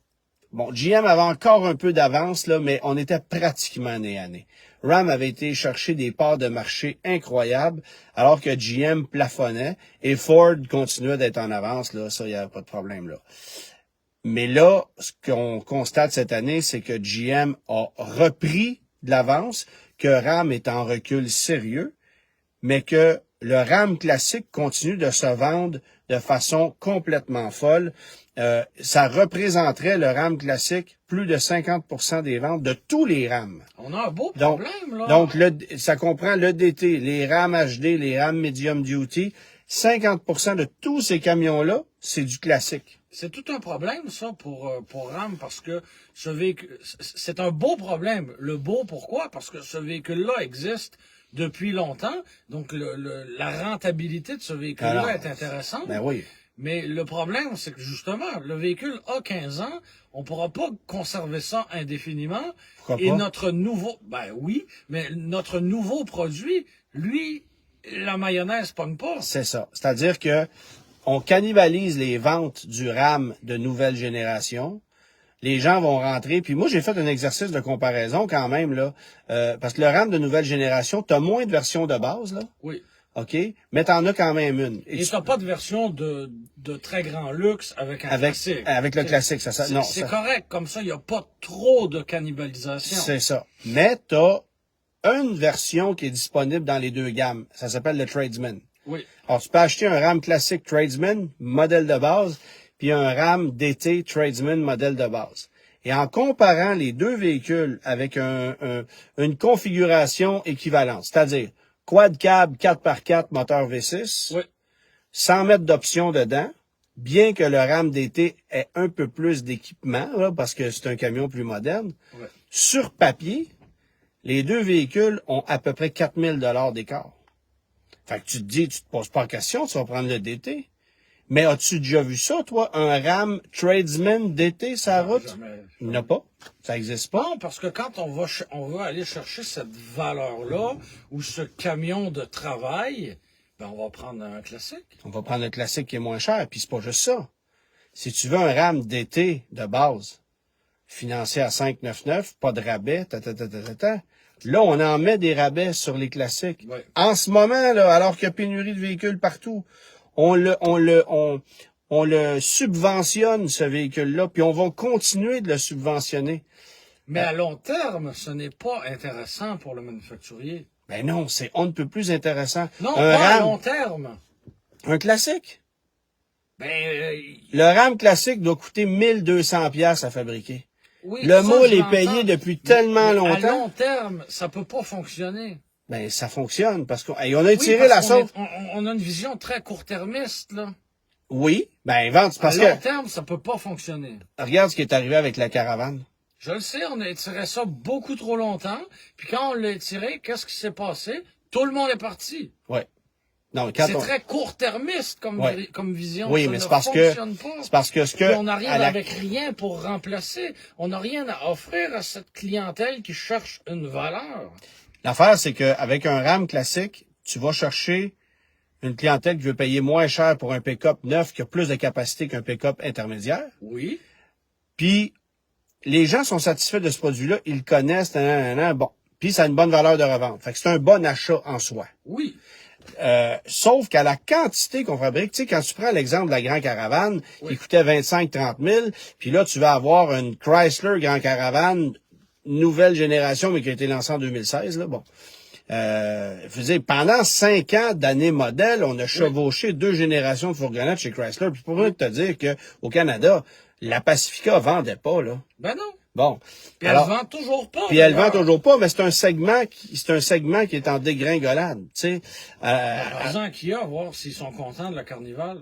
Bon, GM avait encore un peu d'avance, là, mais on était pratiquement nez à nez. Ram avait été chercher des parts de marché incroyables, alors que GM plafonnait, et Ford continuait d'être en avance, là, ça, il n'y avait pas de problème, là. Mais là, ce qu'on constate cette année, c'est que GM a repris de l'avance, que Ram est en recul sérieux, mais que le Ram classique continue de se vendre de façon complètement folle. Ça représenterait le Ram classique plus de 50% des ventes de tous les Ram. On a un beau problème, là. Donc, ça comprend le DT, les Ram HD, les Ram Medium Duty. 50% de tous ces camions-là, c'est du classique. C'est tout un problème, ça, pour Ram, parce que ce véhicule, c'est un beau problème. Le beau, pourquoi? Parce que ce véhicule-là existe depuis longtemps, donc la rentabilité de ce véhicule-là est intéressante. Ben oui. Mais le problème, c'est que justement, le véhicule a 15 ans, on pourra pas conserver ça indéfiniment. Pourquoi Et pas? notre nouveau, ben oui, mais notre nouveau produit, lui, la mayonnaise pogne pas. C'est ça. C'est-à-dire que on cannibalise les ventes du RAM de nouvelle génération. Les gens vont rentrer, puis moi j'ai fait un exercice de comparaison quand même là, parce que le RAM de nouvelle génération, t'as moins de versions de base là, Oui. ok, mais t'en as quand même une. Et t'as pas de version de très grand luxe avec un classique. Avec le classique, ça non, C'est correct, comme ça, il n'y a pas trop de cannibalisation. c'est ça. Mais t'as une version qui est disponible dans les deux gammes. Ça s'appelle le Tradesman. Oui. Alors tu peux acheter un RAM classique Tradesman, modèle de base, puis un RAM DT Tradesman, modèle de base. Et en comparant les deux véhicules avec une configuration équivalente, c'est-à-dire quad cab 4x4 moteur V6, Oui. 100 mètres d'options dedans, bien que le RAM DT ait un peu plus d'équipement, là, parce que c'est un camion plus moderne, Oui. sur papier, les deux véhicules ont à peu près 4000 $ d'écart. Fait que tu te dis, tu te poses pas la question, tu vas prendre le DT. Mais as-tu déjà vu ça, toi, un RAM Tradesman DT sur la route? Jamais. Il n'y en a pas. Ça n'existe pas. Non, parce que quand on va aller chercher cette valeur-là, ou ce camion de travail, ben on va prendre un classique. On va prendre le classique qui est moins cher, puis c'est pas juste ça. Si tu veux un RAM DT de base, financé à 5,99, pas de rabais, là, on en met des rabais sur les classiques. Ouais. En ce moment, là, alors qu'il y a pénurie de véhicules partout, on le subventionne, ce véhicule-là, puis on va continuer de le subventionner. Mais à long terme, ce n'est pas intéressant pour le manufacturier. Ben non, c'est on ne peut plus intéressant. Non, Un pas à RAM, long terme. un classique. Ben, Le RAM classique doit coûter 1200 pièces à fabriquer. oui, Le ça, moule je est l'entends. payé depuis tellement Mais à longtemps. long terme, ça peut pas fonctionner. Ben, ça fonctionne parce qu'on on a Oui, étiré parce la qu'on sauce. on a une vision très court-termiste, là. Oui, ben, vente, parce à long que, terme, ça peut pas fonctionner. regarde ce qui est arrivé avec la caravane. Je le sais, on a étiré ça beaucoup trop longtemps. Puis quand on l'a étiré, qu'est-ce qui s'est passé? Tout le monde est parti. Ouais. Non, quand C'est on, très court-termiste comme, Ouais. comme vision. oui, Ça mais ne c'est parce fonctionne que, pas. c'est parce que ce que, Puis on arrive à la- avec rien pour remplacer. On n'a rien à offrir à cette clientèle qui cherche une valeur. l'affaire, c'est qu'avec un RAM classique, tu vas chercher une clientèle qui veut payer moins cher pour un pick-up neuf qui a plus de capacité qu'un pick-up intermédiaire. Oui. Puis, les gens sont satisfaits de ce produit-là, ils le connaissent, bon. Puis, ça a une bonne valeur de revente. Fait que c'est un bon achat en soi. Oui. Sauf qu'à la quantité qu'on fabrique, tu sais, quand tu prends l'exemple de la Grand Caravane, Oui. qui coûtait 25-30 000, puis là, tu vas avoir une Chrysler Grand Caravane, nouvelle génération, mais qui a été lancée en 2016, là, bon. Je veux dire, pendant 5 ans d'année modèle, on a chevauché 2 générations de fourgonnettes chez Chrysler. Puis pour moi, te dire que au Canada, la Pacifica vendait pas, là. Ben non. Bon. Puis Alors, elle vend toujours pas. puis elle vend d'ailleurs. toujours pas, mais c'est un segment qui est en dégringolade, tu sais. Raison qu'il y a, à voir s'ils sont contents de la Carnival.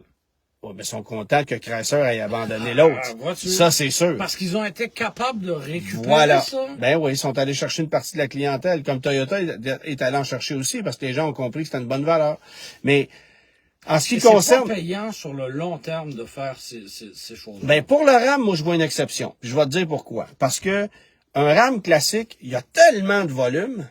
Ouais, mais ils sont contents que Chrysler ait abandonné l'autre. vois-tu? Ça, c'est sûr. Parce qu'ils ont été capables de récupérer Voilà. ça. Ben oui, ils sont allés chercher une partie de la clientèle, comme Toyota est allé en chercher aussi, parce que les gens ont compris que c'était une bonne valeur. Mais en ce qui Et c'est concerne... pas payant sur le long terme de faire ces choses-là. Ben pour le RAM, moi je vois une exception. Puis je vais te dire pourquoi. Parce que un RAM classique, il y a tellement de volume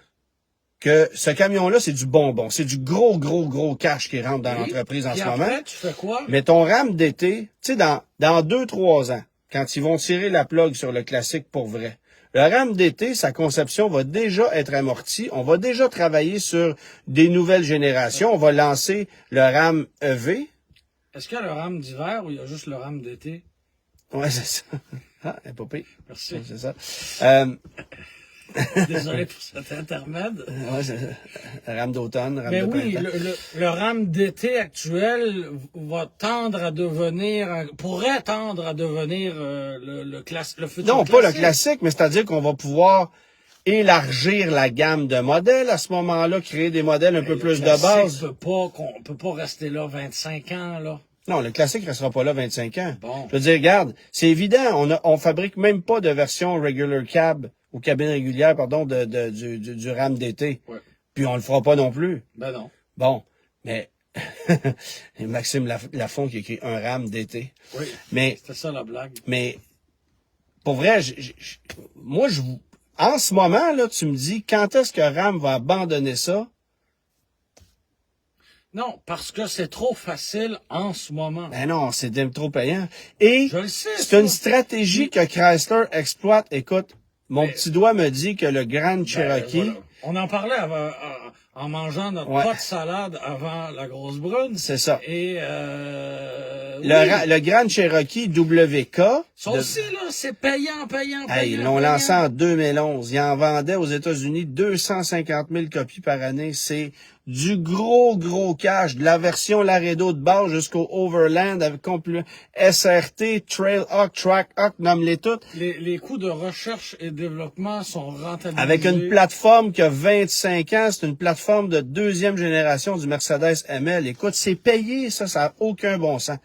que ce camion-là, c'est du bonbon. C'est du gros cash qui rentre dans Oui. l'entreprise en Puis ce après, moment. tu fais quoi? Mais ton RAM d'été, tu sais, dans 2-3 ans, quand ils vont tirer la plug sur le classique pour vrai, le RAM d'été, sa conception va déjà être amortie. On va déjà travailler sur des nouvelles générations. On va lancer le RAM EV. Est-ce qu'il y a le RAM d'hiver ou il y a juste le RAM d'été? Ouais, c'est ça. Ah, elle est pas pire. Merci. Ouais, c'est ça. Désolé pour cet intermède. Ouais, c'est ça. RAM d'automne, RAM Mais de oui, printemps. le RAM d'été actuel va tendre à devenir, pourrait tendre à devenir le futur Non, pas le classique, mais c'est-à-dire qu'on va pouvoir élargir la gamme de modèles à ce moment-là, créer des modèles un peu plus de base. On peut pas rester là 25 ans, là. Non, le classique restera pas là 25 ans. Bon. Je veux dire, regarde, c'est évident, on fabrique même pas de version regular cab ou cabine régulière, pardon, du RAM d'été. Ouais. Puis on le fera pas non plus. Ben non. Bon, mais Et Maxime Lafont qui a écrit un RAM d'été. Oui. Mais, C'était ça la blague. mais pour vrai, moi, en ce moment, là, tu me dis, quand est-ce que RAM va abandonner ça? Non, parce que c'est trop facile en ce moment. Ben non, c'est trop payant. Et Je le sais, c'est ça. une stratégie que Chrysler exploite. Écoute, mon petit doigt me dit que le Grand Cherokee... Voilà. On en parlait en mangeant notre Ouais. pot de salade avant la grosse brune. C'est ça. Et Le Grand Cherokee WK... ça aussi, là, c'est payant. Hey, ils l'ont lancé en 2011. Ils en vendaient aux États-Unis 250 000 copies par année. C'est du gros cash, de la version Laredo de base jusqu'au Overland avec SRT, Trailhawk, Trackhawk, nomme-les toutes. Les coûts de recherche et développement sont rentabilisés. Avec une plateforme qui a 25 ans, c'est une plateforme de deuxième génération du Mercedes ML. Écoute, c'est payé, ça n'a aucun bon sens.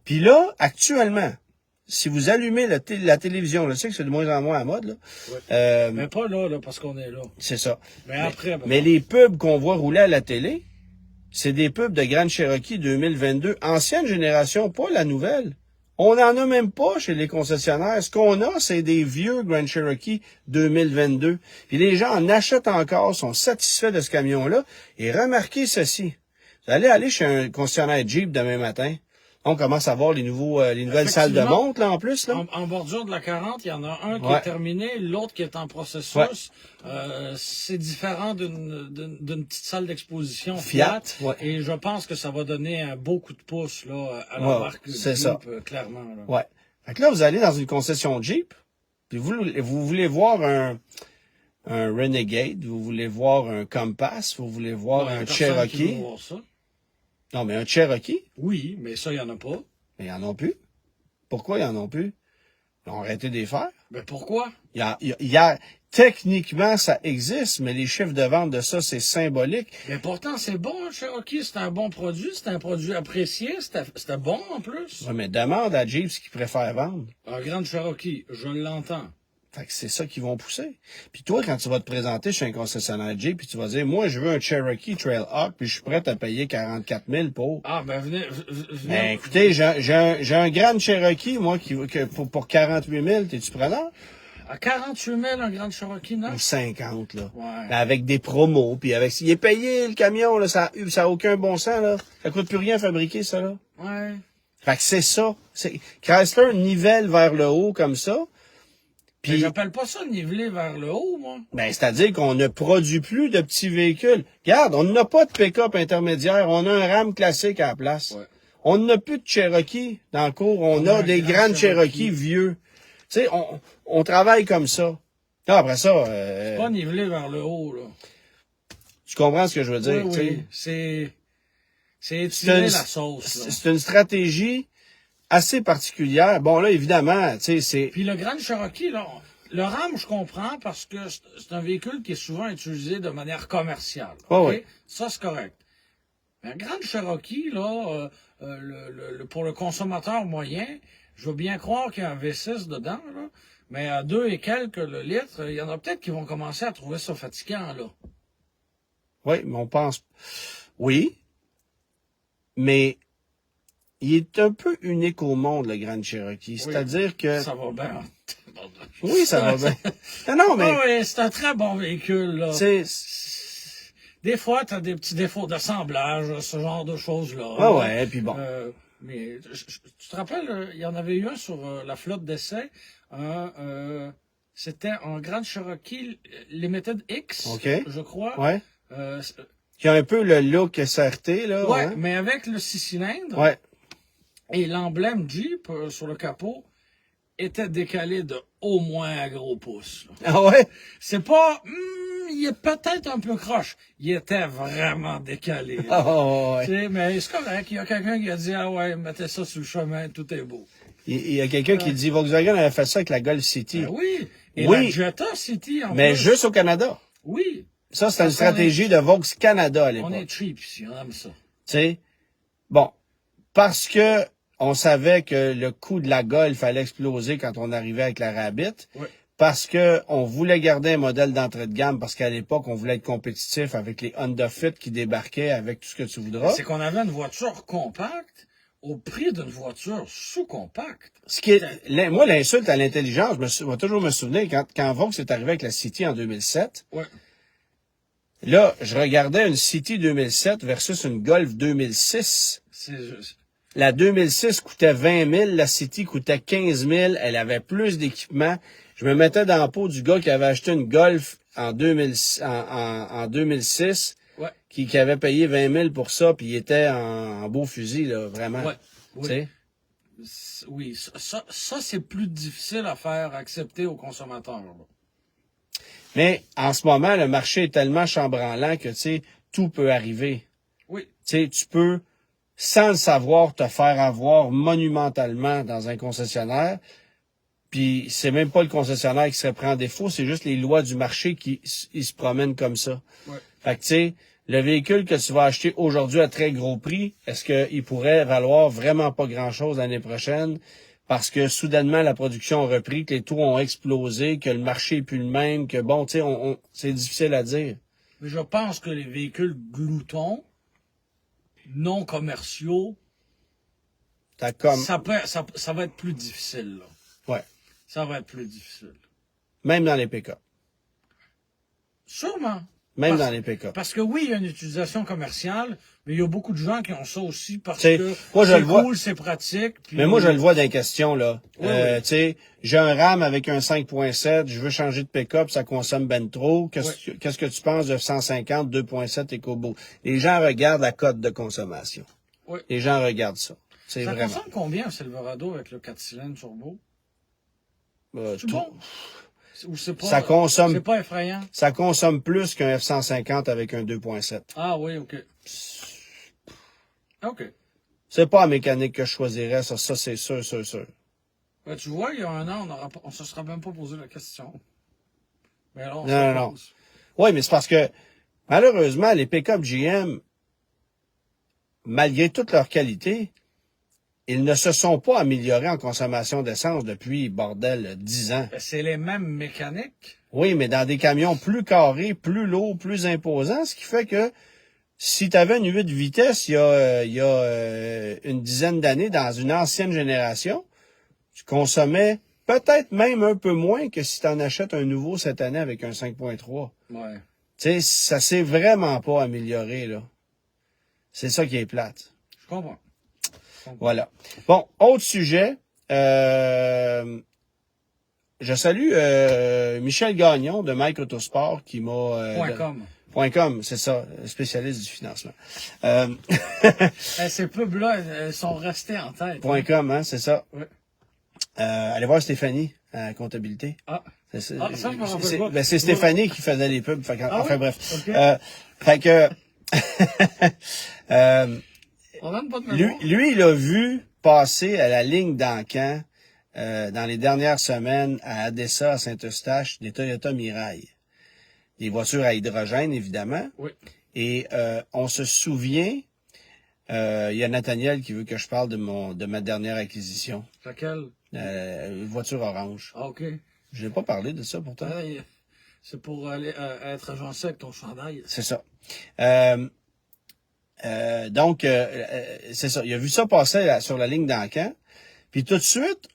Puis là, actuellement, si vous allumez la télévision, je sais que c'est de moins en moins à mode, là. Ouais. Mais pas là, parce qu'on est là. C'est ça. Mais après. Mais les pubs qu'on voit rouler à la télé, c'est des pubs de Grand Cherokee 2022, ancienne génération, pas la nouvelle. On n'en a même pas chez les concessionnaires. Ce qu'on a, c'est des vieux Grand Cherokee 2022. Puis les gens en achètent encore, sont satisfaits de ce camion-là. Et remarquez ceci. Vous allez aller chez un concessionnaire Jeep demain matin. On commence à voir les nouvelles salles de monte, là, en plus, là. En bordure de la 40, il y en a un qui Ouais. est terminé, l'autre qui est en processus. Ouais. C'est différent d'une petite salle d'exposition Fiat, Fiat. ouais. Et je pense que ça va donner un beau coup de pouce, là, à la Ouais, marque c'est Jeep, ça. Clairement, là. Ouais. Fait que là, vous allez dans une concession Jeep, puis vous voulez voir un Renegade, vous voulez voir un Compass, vous voulez voir Ouais, un personne qui veut Cherokee. voir ça. Non, mais un Cherokee, Oui, mais ça, il n'y en a pas. mais ils en ont plus. Pourquoi ils en ont plus? Ils ont arrêté de les faire. Mais pourquoi? Techniquement, ça existe, mais les chiffres de vente de ça, c'est symbolique. Mais pourtant, c'est bon, un Cherokee. C'est un bon produit. C'est un produit apprécié. C'était bon, en plus. Ouais, mais demande à Jeep ce qu'ils préfèrent vendre. Un grand Cherokee, je l'entends. Fait que c'est ça qu'ils vont pousser. Puis toi, quand tu vas te présenter chez un concessionnaire Jeep, puis tu vas dire, moi, je veux un Cherokee Trailhawk, puis je suis prêt à payer 44 000 pour. Ah, ben, venez. Ben, écoutez, j'ai un grand Cherokee, moi, pour 48 000, t'es-tu preneur? À 48 000, un grand Cherokee, non? Ou 50, là. Ouais. Ben, avec des promos, puis avec, il est payé, le camion, là, ça a aucun bon sens, là. Ça coûte plus rien à fabriquer, ça, là. Ouais. Fait que c'est ça. Chrysler nivelle vers le haut, comme ça. Mais Puis, j'appelle pas ça niveler vers le haut, moi. ben, c'est-à-dire qu'on ne produit plus de petits véhicules. Regarde, on n'a pas de pick-up intermédiaire, on a un RAM classique à la place. Ouais. On n'a plus de Cherokee dans le cours, on a des grandes Cherokee vieux. Tu sais, on travaille comme ça. Là, après ça, C'est pas niveler vers le haut, là. tu comprends ce que je veux dire, Oui, tu sais. oui. C'est étirer la sauce, là. C'est une stratégie assez particulière. Bon, là, évidemment, tu sais, c'est... Puis le Grand Cherokee, là, le RAM, je comprends parce que c'est un véhicule qui est souvent utilisé de manière commerciale. Oh, OK? oui. Ça, c'est correct. Mais un Grand Cherokee, là, pour le consommateur moyen, je veux bien croire qu'il y a un V6 dedans, là, mais à 2 et quelques le litre, il y en a peut-être qui vont commencer à trouver ça fatigant, là. Oui, mais on pense... Oui, mais il est un peu unique au monde, le Grand Cherokee. C'est-à-dire que... Ça va bien. Oui, ça va bien. Non, mais... Oui, c'est un très bon véhicule, là. Des fois, tu as des petits défauts d'assemblage, ce genre de choses-là. Ah ouais, puis bon. Mais tu te rappelles, il y en avait eu un sur la flotte d'essai. C'était un Grand Cherokee Limited X, OK. je crois. Ouais. Qui a un peu le look SRT, là. Ouais, hein? mais avec le 6 cylindres. Ouais. Et l'emblème Jeep sur le capot était décalé de au moins un gros pouce, là. Ah ouais? C'est pas... il est peut-être un peu croche. Il était vraiment décalé. Ah ouais. Tu sais, mais c'est correct. Il y a quelqu'un qui a dit, ah ouais, mettez ça sur le chemin, tout est beau. Il y a quelqu'un qui dit Volkswagen avait fait ça avec la Golf City. Ben oui. Et Oui. la Jetta City, en Mais plus. juste au Canada. Oui. Ça, c'était une Parce qu'on stratégie de Volks Canada à l'époque. On est cheap ici, on aime ça. Tu sais, bon, parce que on savait que le coût de la Golf allait exploser quand on arrivait avec la Rabbit. Oui. parce que on voulait garder un modèle d'entrée de gamme, parce qu'à l'époque, on voulait être compétitif avec les Honda Fit qui débarquaient avec tout ce que tu voudras. C'est qu'on avait une voiture compacte au prix d'une voiture sous-compacte. Ce qui est, moi, l'insulte à l'intelligence, je vais toujours me souvenir quand Vaux est arrivé avec la City en 2007. Ouais. Là, je regardais une City 2007 versus une Golf 2006. C'est juste. La 2006 coûtait 20 000, la City coûtait 15 000, elle avait plus d'équipement. Je me mettais dans la peau du gars qui avait acheté une Golf en 2006, Ouais. qui avait payé 20 000 pour ça, puis il était en beau fusil, là, vraiment. Ouais. Tu sais? Oui, ça c'est plus difficile à faire accepter aux consommateurs. Là. Mais en ce moment, le marché est tellement chambranlant que, tu sais, tout peut arriver. Oui. Tu sais, tu peux, sans le savoir, te faire avoir monumentalement dans un concessionnaire. Puis c'est même pas le concessionnaire qui serait pris en défaut, c'est juste les lois du marché qui ils se promènent comme ça. Ouais. Fait que, tu sais, le véhicule que tu vas acheter aujourd'hui à très gros prix, est-ce qu'il pourrait valoir vraiment pas grand-chose l'année prochaine? Parce que soudainement, la production a repris, que les taux ont explosé, que le marché est plus le même, que bon, tu sais, c'est difficile à dire. Mais je pense que les véhicules gloutons, non commerciaux, T'as comme, ça va être plus difficile. Là. ouais, Ça va être plus difficile. même dans les pick-up. Sûrement. Même dans les pick-up. Parce que oui, il y a une utilisation commerciale, mais il y a beaucoup de gens qui ont ça aussi parce T'sais, que moi, je c'est le vois. cool, c'est pratique. Puis... Mais moi, je le vois dans les questions, là. Oui, oui. Tu sais, j'ai un RAM avec un 5.7, je veux changer de pick-up, ça consomme ben trop. Qu'est-ce que tu penses de 150, 2.7 EcoBoost? Les gens regardent la cote de consommation. Oui. Les gens regardent ça. C'est Ça vraiment. consomme combien un Silverado avec le 4 cylindres turbo? C'est Tout. bon? Ou c'est pas, Ça consomme. c'est pas effrayant? Ça consomme plus qu'un F-150 avec un 2.7. Ah oui, OK. OK. C'est pas la mécanique que je choisirais, ça c'est sûr. Ben, tu vois, il y a un an, on se serait même pas posé la question. Mais alors, on Non. Oui, mais c'est parce que, malheureusement, les pick-up GM, malgré toute leur qualité, ils ne se sont pas améliorés en consommation d'essence depuis, bordel, 10 ans. Ben, c'est les mêmes mécaniques. Oui, mais dans des camions plus carrés, plus lourds, plus imposants, ce qui fait que si tu avais une 8 vitesses il y a une dizaine d'années dans une ancienne génération, tu consommais peut-être même un peu moins que si tu en achètes un nouveau cette année avec un 5.3. Ouais. Tu sais, ça s'est vraiment pas amélioré, là. C'est ça qui est plate. Je comprends. Voilà. Bon, autre sujet. Je salue Michel Gagnon de Mike Autosport qui m'a... .com, c'est ça, spécialiste du financement. Ces pubs-là, elles sont restées en tête. .com, hein, c'est ça. Ouais. Allez voir Stéphanie à la comptabilité. Ah. Ça, je me rappelle pas. Ben, c'est Stéphanie qui faisait les pubs. Enfin, oui? bref. Okay. Fait que... On donne pas de mémoire. lui, il a vu passer à la ligne d'Ancan dans les dernières semaines à Adessa, à Saint-Eustache, des Toyota Mirai. Des voitures à hydrogène, évidemment. Oui. Et on se souvient, il y a Nathaniel qui veut que je parle de ma dernière acquisition. Laquelle? Une voiture orange. Ah, OK. Je n'ai pas parlé de ça pourtant. C'est pour aller être avancé avec ton chandail. C'est ça. Donc, c'est ça. Il a vu ça passer sur la ligne d'Ancan. Puis tout de suite,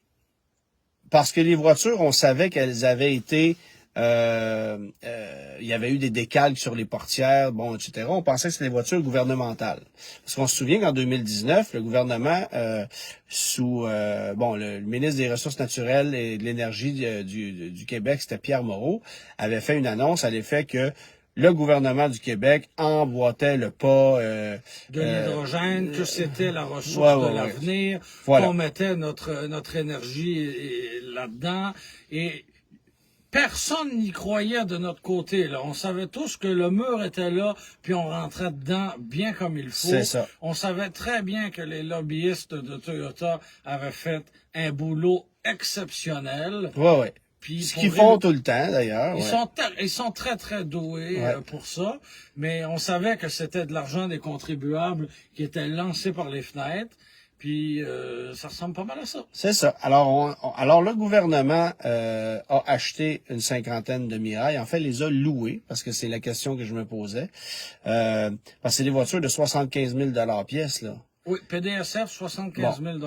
parce que les voitures, on savait qu'elles avaient été... il y avait eu des décalques sur les portières, bon, etc. On pensait que c'était des voitures gouvernementales. Parce qu'on se souvient qu'en 2019, le gouvernement, sous le ministre des Ressources naturelles et de l'Énergie du Québec, c'était Pierre Moreau, avait fait une annonce à l'effet que le gouvernement du Québec emboîtait le pas de l'hydrogène, que c'était la ressource de l'avenir, qu'on mettait notre énergie là-dedans. Et personne n'y croyait de notre côté. Là. On savait tous que le mur était là, puis on rentrait dedans bien comme il faut. C'est ça. On savait très bien que les lobbyistes de Toyota avaient fait un boulot exceptionnel. Ouais. Puis ce qu'ils font tout le temps, d'ailleurs. Ils sont très, très doués pour ça, mais on savait que c'était de l'argent des contribuables qui était lancé par les fenêtres. Puis ça ressemble pas mal à ça. C'est ça. Alors, alors le gouvernement a acheté une cinquantaine de Mirai. En fait, les a loués, parce que c'est la question que je me posais. Parce que c'est des voitures de 75 000 pièce, là. Oui, PDSF, 75 000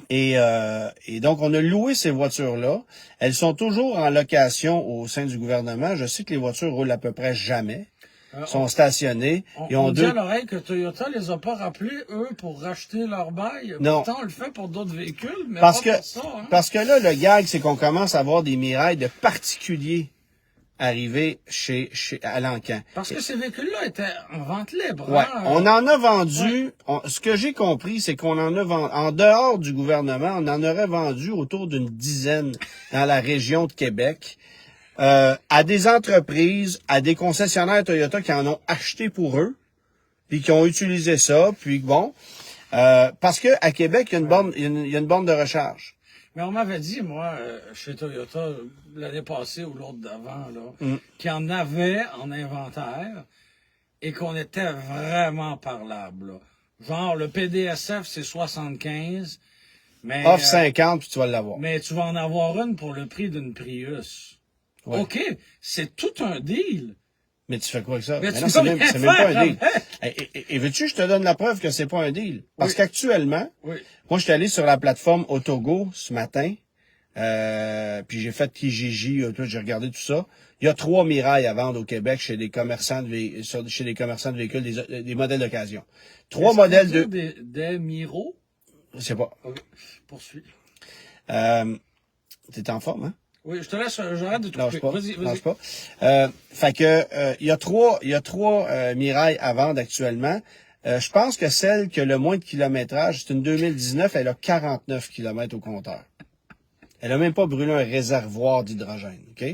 Et donc, on a loué ces voitures-là. Elles sont toujours en location au sein du gouvernement. Je sais que les voitures roulent à peu près jamais. Sont stationnées. On dit à l'oreille que Toyota les a pas rappelés, eux, pour racheter leur bail. Non. Pourtant, on le fait pour d'autres véhicules, mais parce pas que, pour ça. Hein? Parce que là, le gag, c'est qu'on commence à avoir des Mirai de particuliers arriver à l'Encan. Parce que ces véhicules-là étaient en vente libre. Ouais. Hein? On en a vendu, ce que j'ai compris, c'est qu'on en a vendu, en dehors du gouvernement, on en aurait vendu autour d'une dizaine dans la région de Québec. À des entreprises, à des concessionnaires Toyota qui en ont acheté pour eux, puis qui ont utilisé ça, puis bon, parce que à Québec, il y a une borne, il y a une borne de recharge. Mais on m'avait dit, moi, chez Toyota, l'année passée ou l'autre d'avant, là, qu'il y en avait en inventaire et qu'on était vraiment parlable. Là. Genre, le PDSF, c'est 75, mais... Offre 50, puis tu vas l'avoir. Mais tu vas en avoir une pour le prix d'une Prius. Ouais. OK, c'est tout un deal. Mais tu fais quoi avec ça? Mais Mais tu non, peux c'est même pas un deal. avec. Et veux-tu, je te donne la preuve que c'est pas un deal. Parce qu'actuellement, Oui. moi, je suis allé sur la plateforme Autogo ce matin, puis j'ai fait Kijiji, j'ai regardé tout ça. Il y a 3 Mirai à vendre au Québec chez des commerçants chez des commerçants de véhicules, des modèles d'occasion. 3 modèles de... Des Miro? Je sais pas. Okay. Poursuis. T'es en forme, hein? Oui, je te laisse, j'arrête de tout Lâche pas, Vas-y. lâche pas. Fait que il y a trois Mirai à vendre actuellement. Je pense que celle qui a le moins de kilométrage, c'est une 2019, elle a 49 km au compteur. Elle a même pas brûlé un réservoir d'hydrogène, OK?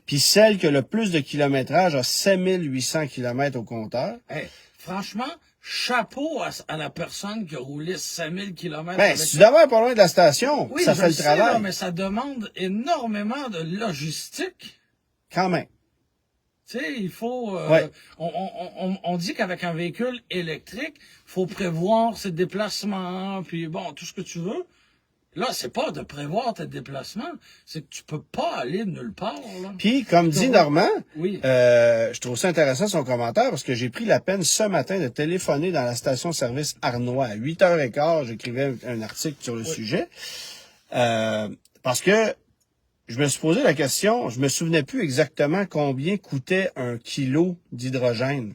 Puis celle qui a le plus de kilométrage a 7800 km au compteur. Hey, franchement, chapeau à la personne qui a roulé 5000 km. Ben, si tu demeures pas loin de la station, oui, ça fait le sais, travail. Là, mais ça demande énormément de logistique. Quand même. Tu sais, il faut... Ouais. On dit qu'avec un véhicule électrique, faut prévoir ses déplacements, puis bon, tout ce que tu veux. Là, c'est pas de prévoir tes déplacements, c'est que tu peux pas aller nulle part. Là. Puis, comme dit Normand, oui. Je trouve ça intéressant son commentaire parce que j'ai pris la peine ce matin de téléphoner dans la station-service Arnois. À 8h15, j'écrivais un article sur le sujet. Parce que je me suis posé la question, je me souvenais plus exactement combien coûtait un kilo d'hydrogène.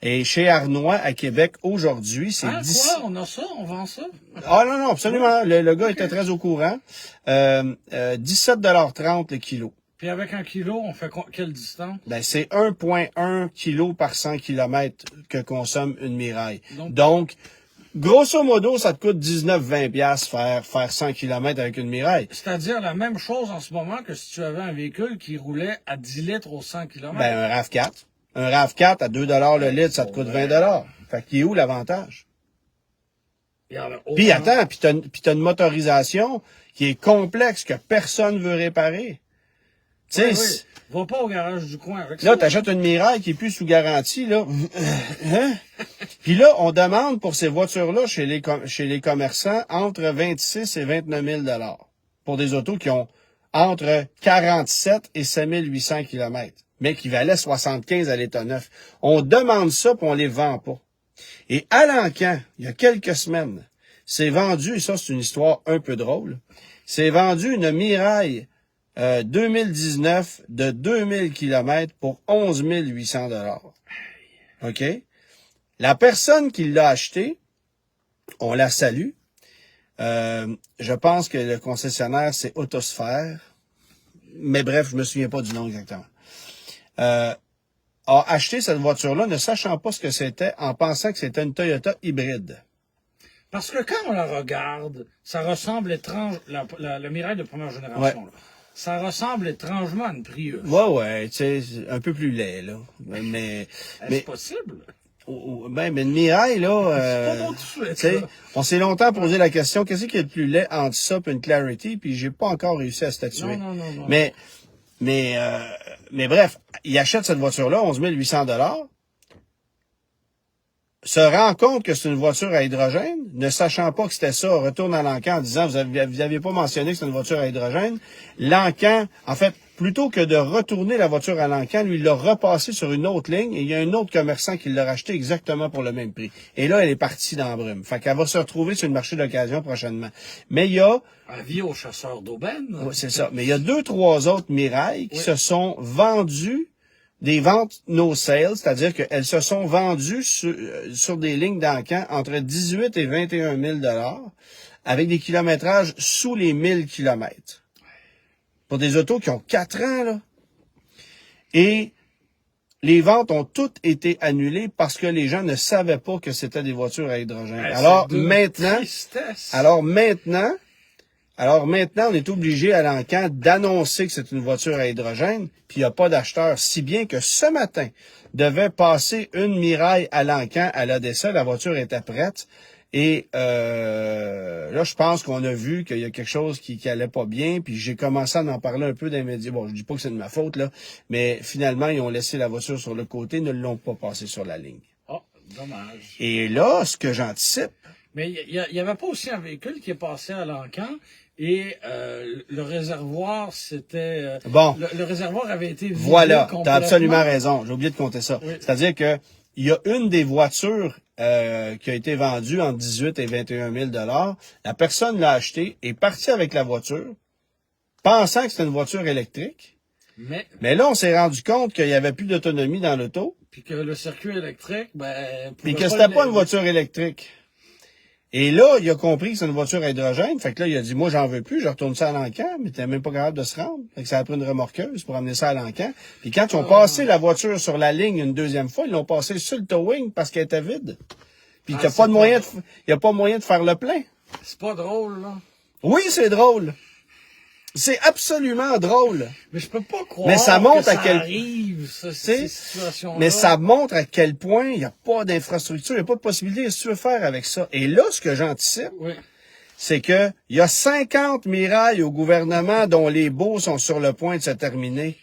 Et chez Arnois, à Québec, aujourd'hui, c'est 10... Quoi? On a ça? On vend ça? Ah non, absolument. Le gars était très au courant. 17,30 le kilo. Puis avec un kilo, on fait quelle distance? Ben, c'est 1,1 kilo par 100 km que consomme une Mirai. Donc, grosso modo, ça te coûte 19-20 piastres faire 100 km avec une Mirai. C'est-à-dire la même chose en ce moment que si tu avais un véhicule qui roulait à 10 litres aux 100 km. Ben, un RAV4. Un RAV4 à 2 le litre, ça te coûte 20 Fait qu'il est où l'avantage? Puis attends, puis t'as une motorisation qui est complexe, que personne veut réparer. Tu sais, oui. Va pas au garage du coin avec ça. Là, t'achètes une Mirai qui est plus sous garantie, là. Hein? Puis là, on demande pour ces voitures-là chez les commerçants entre 26 et 29 000 $ pour des autos qui ont entre 47 et 5800 km, mais qui valaient 75 à l'état neuf. On demande ça, puis on les vend pas. Et à l'Encan, il y a quelques semaines, c'est vendu, et ça c'est une histoire un peu drôle, c'est vendu une Mirai 2019 de 2000 km pour 11 800 $. OK? La personne qui l'a acheté, on la salue. Je pense que le concessionnaire, c'est Autosphère. Mais bref, je me souviens pas du nom exactement. A acheté cette voiture-là ne sachant pas ce que c'était, en pensant que c'était une Toyota hybride. Parce que quand on la regarde, ça ressemble le Mirai de première génération. Ouais. Là. Ça ressemble étrangement à une Prius. Ouais, tu sais, un peu plus laid, là. Mais c'est possible? Mais une Mirai, là, c'est pas bon tout de suite, on s'est longtemps posé la question, qu'est-ce qui est le plus laid entre ça et une Clarity, puis j'ai pas encore réussi à statuer. Non. Mais bref, il achète cette voiture-là, 11 800 $. se rend compte que c'est une voiture à hydrogène, ne sachant pas que c'était ça, retourne à l'encan en disant, vous aviez pas mentionné que c'est une voiture à hydrogène. L'encan, en fait, plutôt que de retourner la voiture à l'encan, lui, il l'a repassé sur une autre ligne et il y a un autre commerçant qui l'a racheté exactement pour le même prix. Et là, elle est partie dans la brume. Fait qu'elle va se retrouver sur le marché d'occasion prochainement. Mais il y a... Avis aux chasseurs d'aubaine. Oui, c'est ça. Mais il y a 2-3 autres Mirai qui se sont vendus des ventes no sales, c'est-à-dire qu'elles se sont vendues sur des lignes d'encan entre 18 et 21 000 $ avec des kilométrages sous les 1000 kilomètres. Pour des autos qui ont 4 ans, là. Et les ventes ont toutes été annulées parce que les gens ne savaient pas que c'était des voitures à hydrogène. Alors maintenant, on est obligé à l'encan d'annoncer que c'est une voiture à hydrogène, puis il n'y a pas d'acheteur, si bien que ce matin, devait passer une Mirai à l'encan à l'Odessa, la voiture était prête, et là, je pense qu'on a vu qu'il y a quelque chose qui allait pas bien, puis j'ai commencé à en parler un peu dans les médias. Bon, je dis pas que c'est de ma faute, là, mais finalement, ils ont laissé la voiture sur le côté, ne l'ont pas passée sur la ligne. Oh, dommage. Et là, ce que j'anticipe... Mais il y avait pas aussi un véhicule qui est passé à l'encan, et le réservoir, c'était... Bon. Le réservoir avait été vidé Voilà, complètement. t'as absolument raison. J'ai oublié de compter ça. Oui. C'est-à-dire que il y a une des voitures qui a été vendue entre 18 et 21 000 $. La personne l'a achetée, est partie avec la voiture, pensant que c'était une voiture électrique. Mais là, on s'est rendu compte qu'il n'y avait plus d'autonomie dans l'auto. Puis que le circuit électrique, puis que c'était pas une voiture électrique. Et là, il a compris que c'est une voiture à hydrogène. Fait que là, il a dit, moi, j'en veux plus, je retourne ça à l'encan, mais t'es même pas capable de se rendre. Fait que ça a pris une remorqueuse pour amener ça à l'encan. Puis quand ils ont passé la voiture sur la ligne une deuxième fois, ils l'ont passé sur le towing parce qu'elle était vide. Puis il n'y a pas moyen de faire le plein. C'est pas drôle, là. Oui, c'est drôle. C'est absolument drôle. Mais je peux pas croire mais ça montre que à quel... arrive, ces situations-là. Mais ça montre à quel point il n'y a pas d'infrastructure, il n'y a pas de possibilité. Qu'est-ce que tu veux faire avec ça? Et là, ce que j'anticipe, c'est que il y a 50 Mirai au gouvernement dont les baux sont sur le point de se terminer.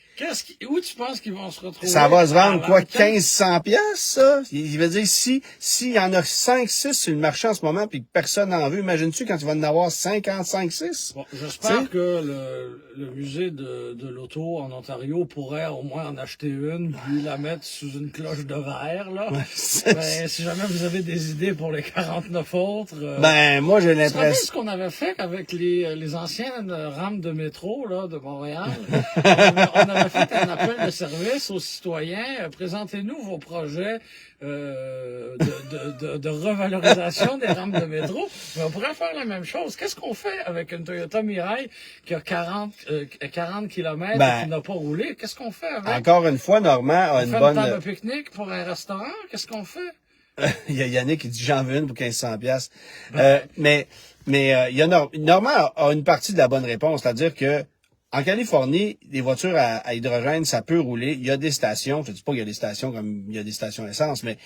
Où tu penses qu'ils vont se retrouver? Ça va se vendre quoi, 1500 pièces, ça? Il veut dire, s'il y en a 5-6 sur le marché en ce moment puis que personne n'en veut, imagines-tu quand tu vas en avoir 55-6? Bon, j'espère que le musée de l'auto en Ontario pourrait au moins en acheter une puis la mettre sous une cloche de verre, là. Ouais, si jamais vous avez des idées pour les 49 autres. Moi, j'ai l'impression. C'est ce qu'on avait fait avec les anciennes rames de métro, là, de Montréal. On avait fait un appel de service aux citoyens. Présentez-nous vos projets de revalorisation des rames de métro. Mais on pourrait faire la même chose. Qu'est-ce qu'on fait avec une Toyota Mirai qui a 40 km et qui n'a pas roulé? Qu'est-ce qu'on fait avec? Encore une fois, Normand a une bonne... On fait une table de pique-nique pour un restaurant? Qu'est-ce qu'on fait? Il y a Yannick qui dit j'en veux une pour 1500 pièces. Mais il y a Normand a une partie de la bonne réponse, c'est-à-dire que en Californie, les voitures à hydrogène, ça peut rouler. Il y a des stations. Je ne dis pas qu'il y a des stations comme il y a des stations essence, mais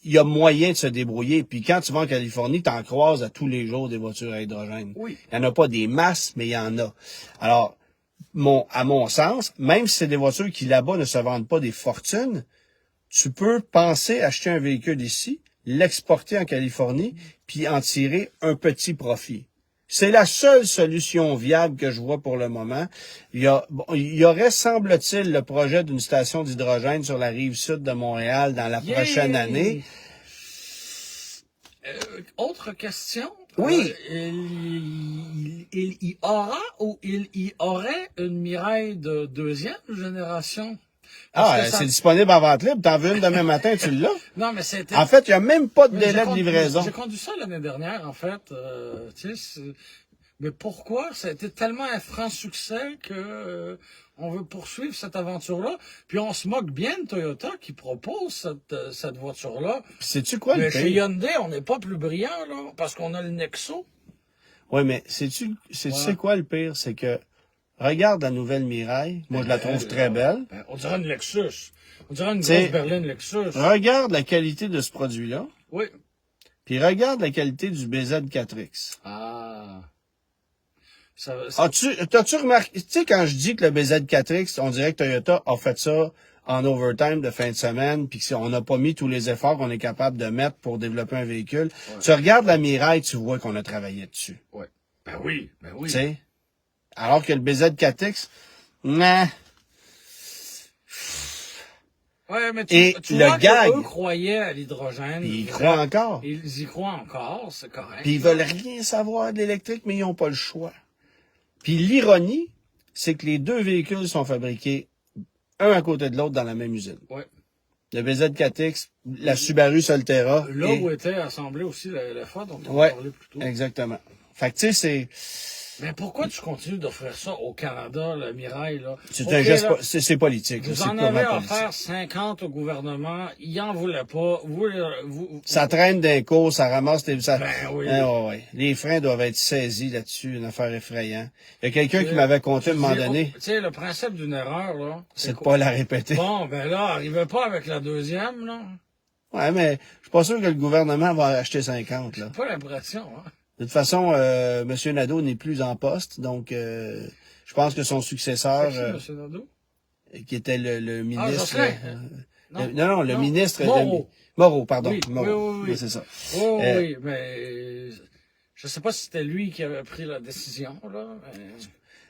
il y a moyen de se débrouiller. Puis quand tu vas en Californie, tu en croises à tous les jours des voitures à hydrogène. Oui. Il n'y en a pas des masses, mais il y en a. Alors, à mon sens, même si c'est des voitures qui là-bas ne se vendent pas des fortunes, tu peux penser acheter un véhicule ici, l'exporter en Californie, puis en tirer un petit profit. C'est la seule solution viable que je vois pour le moment. Il y aurait, semble-t-il, le projet d'une station d'hydrogène sur la rive sud de Montréal dans la prochaine année. Autre question. Oui. Il y aura ou il y aurait une Mirai de deuxième génération? C'est disponible en vente libre. T'en veux une demain matin, tu l'as? Non, mais c'était... En fait, il n'y a même pas de délai de livraison. J'ai conduit ça l'année dernière, en fait. Mais pourquoi? Ça a été tellement un franc succès que on veut poursuivre cette aventure-là. Puis on se moque bien de Toyota qui propose cette voiture-là. Sais-tu quoi le mais pire? Chez Hyundai, on n'est pas plus brillant, là, parce qu'on a le Nexo. Oui, mais sais-tu quoi le pire? C'est que regarde la nouvelle Mirai. Moi, je la trouve très belle. On dirait une Lexus. On dirait une grosse berline Lexus. Regarde la qualité de ce produit-là. Oui. Puis regarde la qualité du BZ4X. Ah. T'as-tu remarqué, tu sais, quand je dis que le BZ4X, on dirait que Toyota a fait ça en overtime de fin de semaine, puis on n'a pas mis tous les efforts qu'on est capable de mettre pour développer un véhicule. Ouais. Tu regardes la Mirai, tu vois qu'on a travaillé dessus. Ouais. Ben oui. Tu sais? Alors que le BZ4X, nah. Ouais, mais Et tu le vois gag. qu'eux croyaient à l'hydrogène. Ils y croient encore. Ils y croient encore, c'est correct. Puis ils veulent rien savoir de l'électrique, mais ils n'ont pas le choix. Puis l'ironie, c'est que les deux véhicules sont fabriqués un à côté de l'autre dans la même usine. Ouais. Le BZ4X, la Subaru Solterra. Là et... où était assemblée aussi la LFA, dont on Ouais, parlait plus tôt. exactement. Fait que tu sais, c'est... Mais pourquoi tu continues d'offrir ça au Canada, le Mirai, là? C'est Ok, un geste, là, c'est politique. vous c'est en purement avez politique. offert 50 au gouvernement, il en voulait pas. Ça traîne d'un cours, ça ramasse des... Ça... Ben oui. Ouais. Les freins doivent être saisis là-dessus, une affaire effrayante. Il y a quelqu'un qui m'avait conté à un moment donné, Tu sais, le principe d'une erreur, là. c'est de quoi? pas la répéter. Bon, ben là, arrivez pas avec la deuxième, là. Ouais, mais je suis pas sûr que le gouvernement va acheter 50, là. Pas l'impression, hein. De toute façon, M. Nadeau n'est plus en poste, donc je pense que son successeur, C'est qui, M. Nadeau? qui était le ministre... Jocelyn. Non, le ministre... Moreau. Moreau, pardon. Oui, Moreau. oui. C'est ça. Oui, mais je sais pas si c'était lui qui avait pris la décision, là. Mais...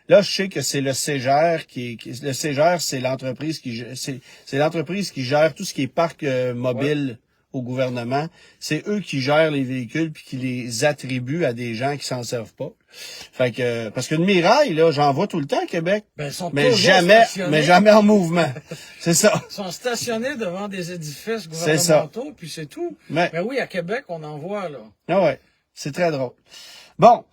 Là, je sais que c'est le Ségère le Ségère, c'est l'entreprise c'est l'entreprise qui gère tout ce qui est parc mobile au gouvernement. C'est eux qui gèrent les véhicules puis qui les attribuent à des gens qui s'en servent pas. Fait que parce que le Mirai, là, j'en vois tout le temps à Québec, Ben, ils sont mais stationnés. jamais en mouvement. C'est ça. Ils sont stationnés devant des édifices C'est ça. gouvernementaux, puis c'est tout. Mais Ben oui, à Québec, on en voit, là. ah ouais, c'est très drôle. Bon,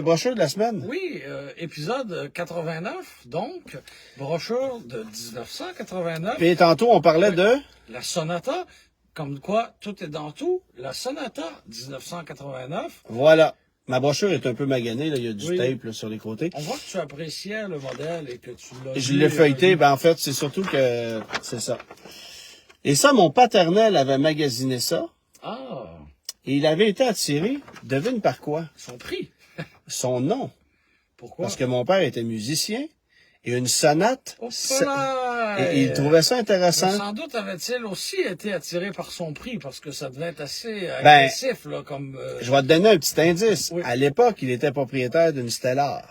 brochure de la semaine. Oui, épisode 89, donc, brochure de 1989. Puis tantôt on parlait de La Sonata, comme quoi tout est dans tout. La Sonata 1989. voilà. Ma brochure est un peu maganée, là, il y a du Oui. tape là, sur les côtés. On voit que tu appréciais le modèle et que tu l'as Je lu, l'ai feuilleté, ben en fait, c'est surtout que c'est ça. Et ça, mon paternel avait magasiné ça, Ah, et il avait été attiré, devine par quoi? son prix. Son nom. Pourquoi? Parce que mon père était musicien, et une sonate, Oh, là! et il trouvait ça Mais intéressant. sans doute avait-il aussi été attiré par son prix, parce que ça devait être assez Ben, agressif, là, comme... Je vais te donner un petit indice. Oui. À l'époque, il était propriétaire d'une Stellar.